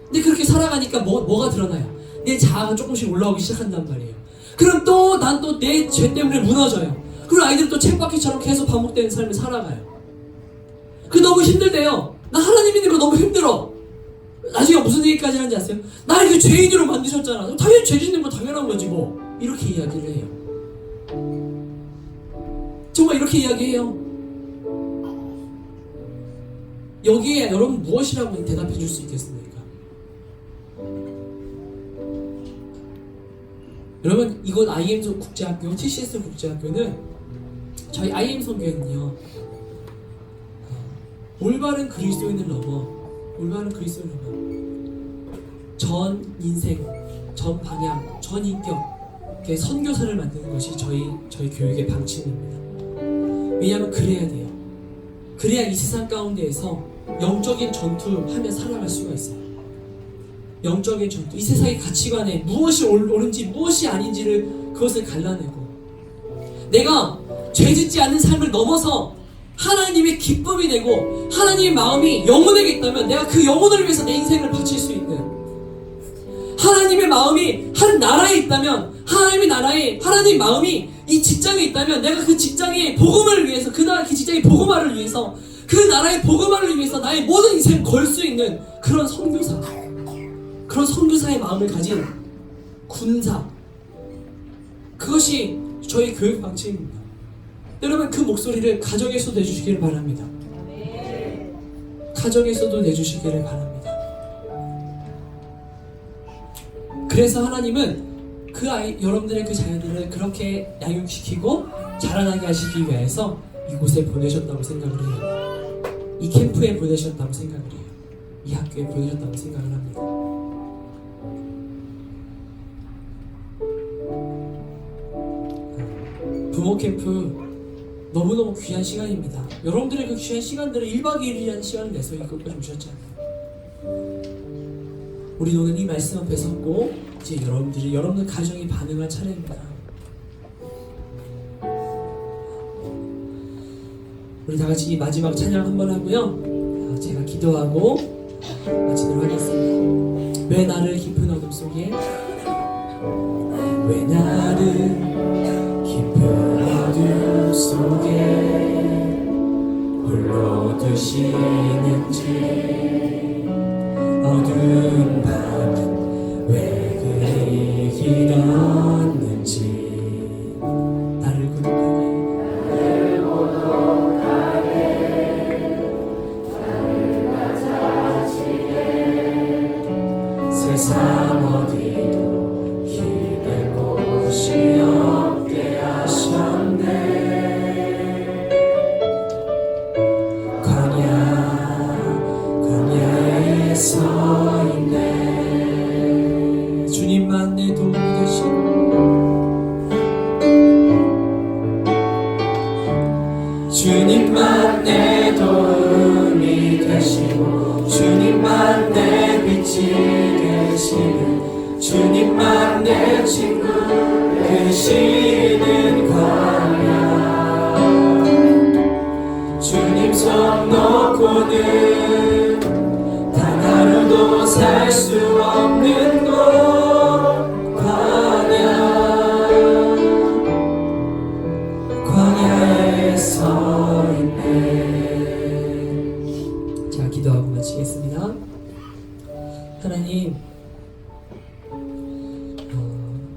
근데 그렇게 살아가니까 뭐가 드러나요? 내 자아가 조금씩 올라오기 시작한단 말이에요. 그럼 또 난 또 내 죄 때문에 무너져요. 그리고 아이들은 또 책바퀴처럼 계속 반복되는 삶을 살아가요. 그 너무 힘들대요. 나 하나님 믿는 거 너무 힘들어. 나중에 무슨 얘기까지 하는지 아세요? 나 이렇게 죄인으로 만드셨잖아. 당연히 죄 짓는 거 당연한 거지 뭐. 이렇게 이야기를 해요. 정말 이렇게 이야기해요. 여기에 여러분 무엇이라고 대답해 줄 수 있겠습니까? 여러분, 이곳 IM 국제학교, TCS 국제학교는, 저희 IM 선교회는요, 올바른 그리스도인을 넘어 전 인생, 전 방향, 전 인격의 선교사를 만드는 것이 저희 교육의 방침입니다. 왜냐하면 그래야 돼요. 그래야 이 세상 가운데에서 영적인 전투하며 살아갈 수가 있어요. 영적인 전투, 이 세상의 가치관에 무엇이 옳은지 무엇이 아닌지를 그것을 갈라내고, 내가 죄짓지 않는 삶을 넘어서 하나님의 기쁨이 되고 하나님의 마음이 영혼에게 있다면 내가 그 영혼을 위해서 내 인생을 바칠 수 있는, 하나님의 마음이 한 나라에 있다면 하나님의 마음이 이 직장에 있다면 내가 그 직장의 복음을 위해서, 그 직장의 복음화를 위해서, 그 나라의 복음화를 위해서 나의 모든 인생을 걸 수 있는 그런 선교사의 마음을 가진 군사, 그것이 저희 교육 방침입니다. 여러분 그 목소리를 가정에서도 내주시기를 바랍니다. 가정에서도 내주시기를 바랍니다. 그래서 하나님은 그 아이, 여러분들의 그 자녀들을 그렇게 양육시키고 자라나게 하시기 위해서 이곳에 보내셨다고 생각을 해요. 이 캠프에 보내셨다고 생각을 해요. 이 학교에 보내셨다고 생각을 합니다. 부모 캠프 너무너무 귀한 시간입니다. 여러분들의 그 귀한 시간들을 1박 2일이라는 시간을 내서 이것까지 오셨잖아요. 우리 오늘 이 말씀 앞에 섰고 이제 여러분들 가정이 반응할 차례입니다. 우리 다 같이 이 마지막 찬양 한번 하고요. 제가 기도하고 마치도록 하겠습니다. 왜 나를 깊은 어둠 속에 왜 나를 깊은 어둠 속에 홀로 두시는지 어두운 밤은 왜 그리 길었는지 나를 고독하게 세상 어디도 기댈 곳이 없게 하셨네. 광야에 서 있네. 주님만 내 도움이 되시고 주님만 내 도움이 되시고 주님만 내 빛이 되시는 주님만 내 친구 되시는 광야 주님 손 놓고는 단 하루도 살 수 없는 곳 광야에 서 있네. 자, 기도하고 마치겠습니다. 하나님,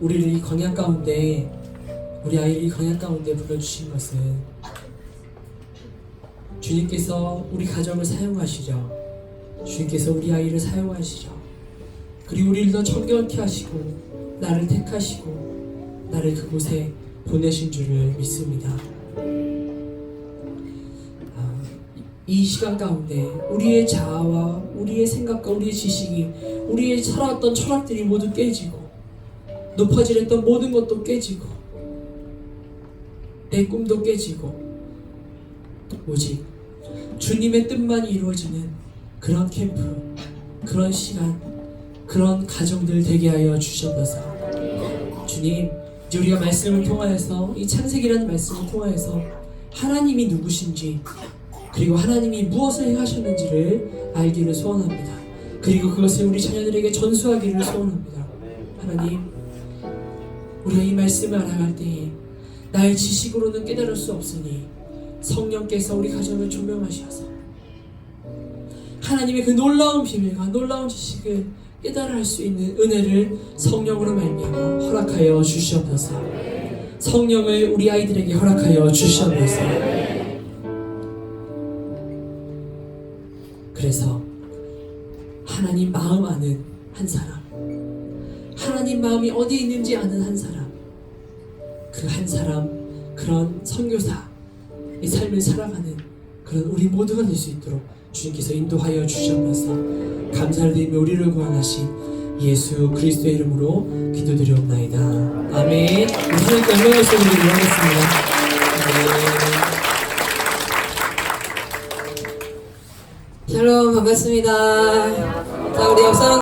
우리를 이 광야 가운데, 우리 아이를 이 광야 가운데 불러주신 것은 주님께서 우리 가정을 사용하시죠. 주님께서 우리 아이를 사용하시죠. 그리고 우리를 더 정결케 하시고 나를 택하시고 나를 그곳에 보내신 줄을 믿습니다. 이 시간 가운데 우리의 자아와 우리의 생각과 우리의 지식이 우리의 살아왔던 철학들이 모두 깨지고 높아지랬던 모든 것도 깨지고 내 꿈도 깨지고 오직 주님의 뜻만이 이루어지는 그런 캠프, 그런 시간, 그런 가정들 되게 하여 주셔서 주님, 이제 우리가 말씀을 통하여서 이 창세기라는 말씀을 통하여서 하나님이 누구신지 그리고 하나님이 무엇을 행하셨는지를 알기를 소원합니다. 그리고 그것을 우리 자녀들에게 전수하기를 소원합니다. 하나님, 우리가 이 말씀을 알아갈 때에 나의 지식으로는 깨달을 수 없으니 성령께서 우리 가정을 조명하셔서 하나님의 그 놀라운 비밀과 놀라운 지식을 깨달아 할 수 있는 은혜를 성령으로 말미암아 허락하여 주시옵소서. 성령을 우리 아이들에게 허락하여 주시옵소서. 그래서 하나님 마음 아는 한 사람, 하나님 마음이 어디 있는지 아는 한 사람, 그 한 사람, 그런 선교사, 이 삶을 살아가는 그런 우리 모두가 될 수 있도록 주님께서 인도하여 주시옵소서. 감사를 드리며 우리를 구원하신 예수 그리스도의 이름으로 기도드리옵나이다. 아멘. 하나님께 영광의 소리를 이어겠습니다. 샬롬, 반갑습니다. 자, 우리 옆 사람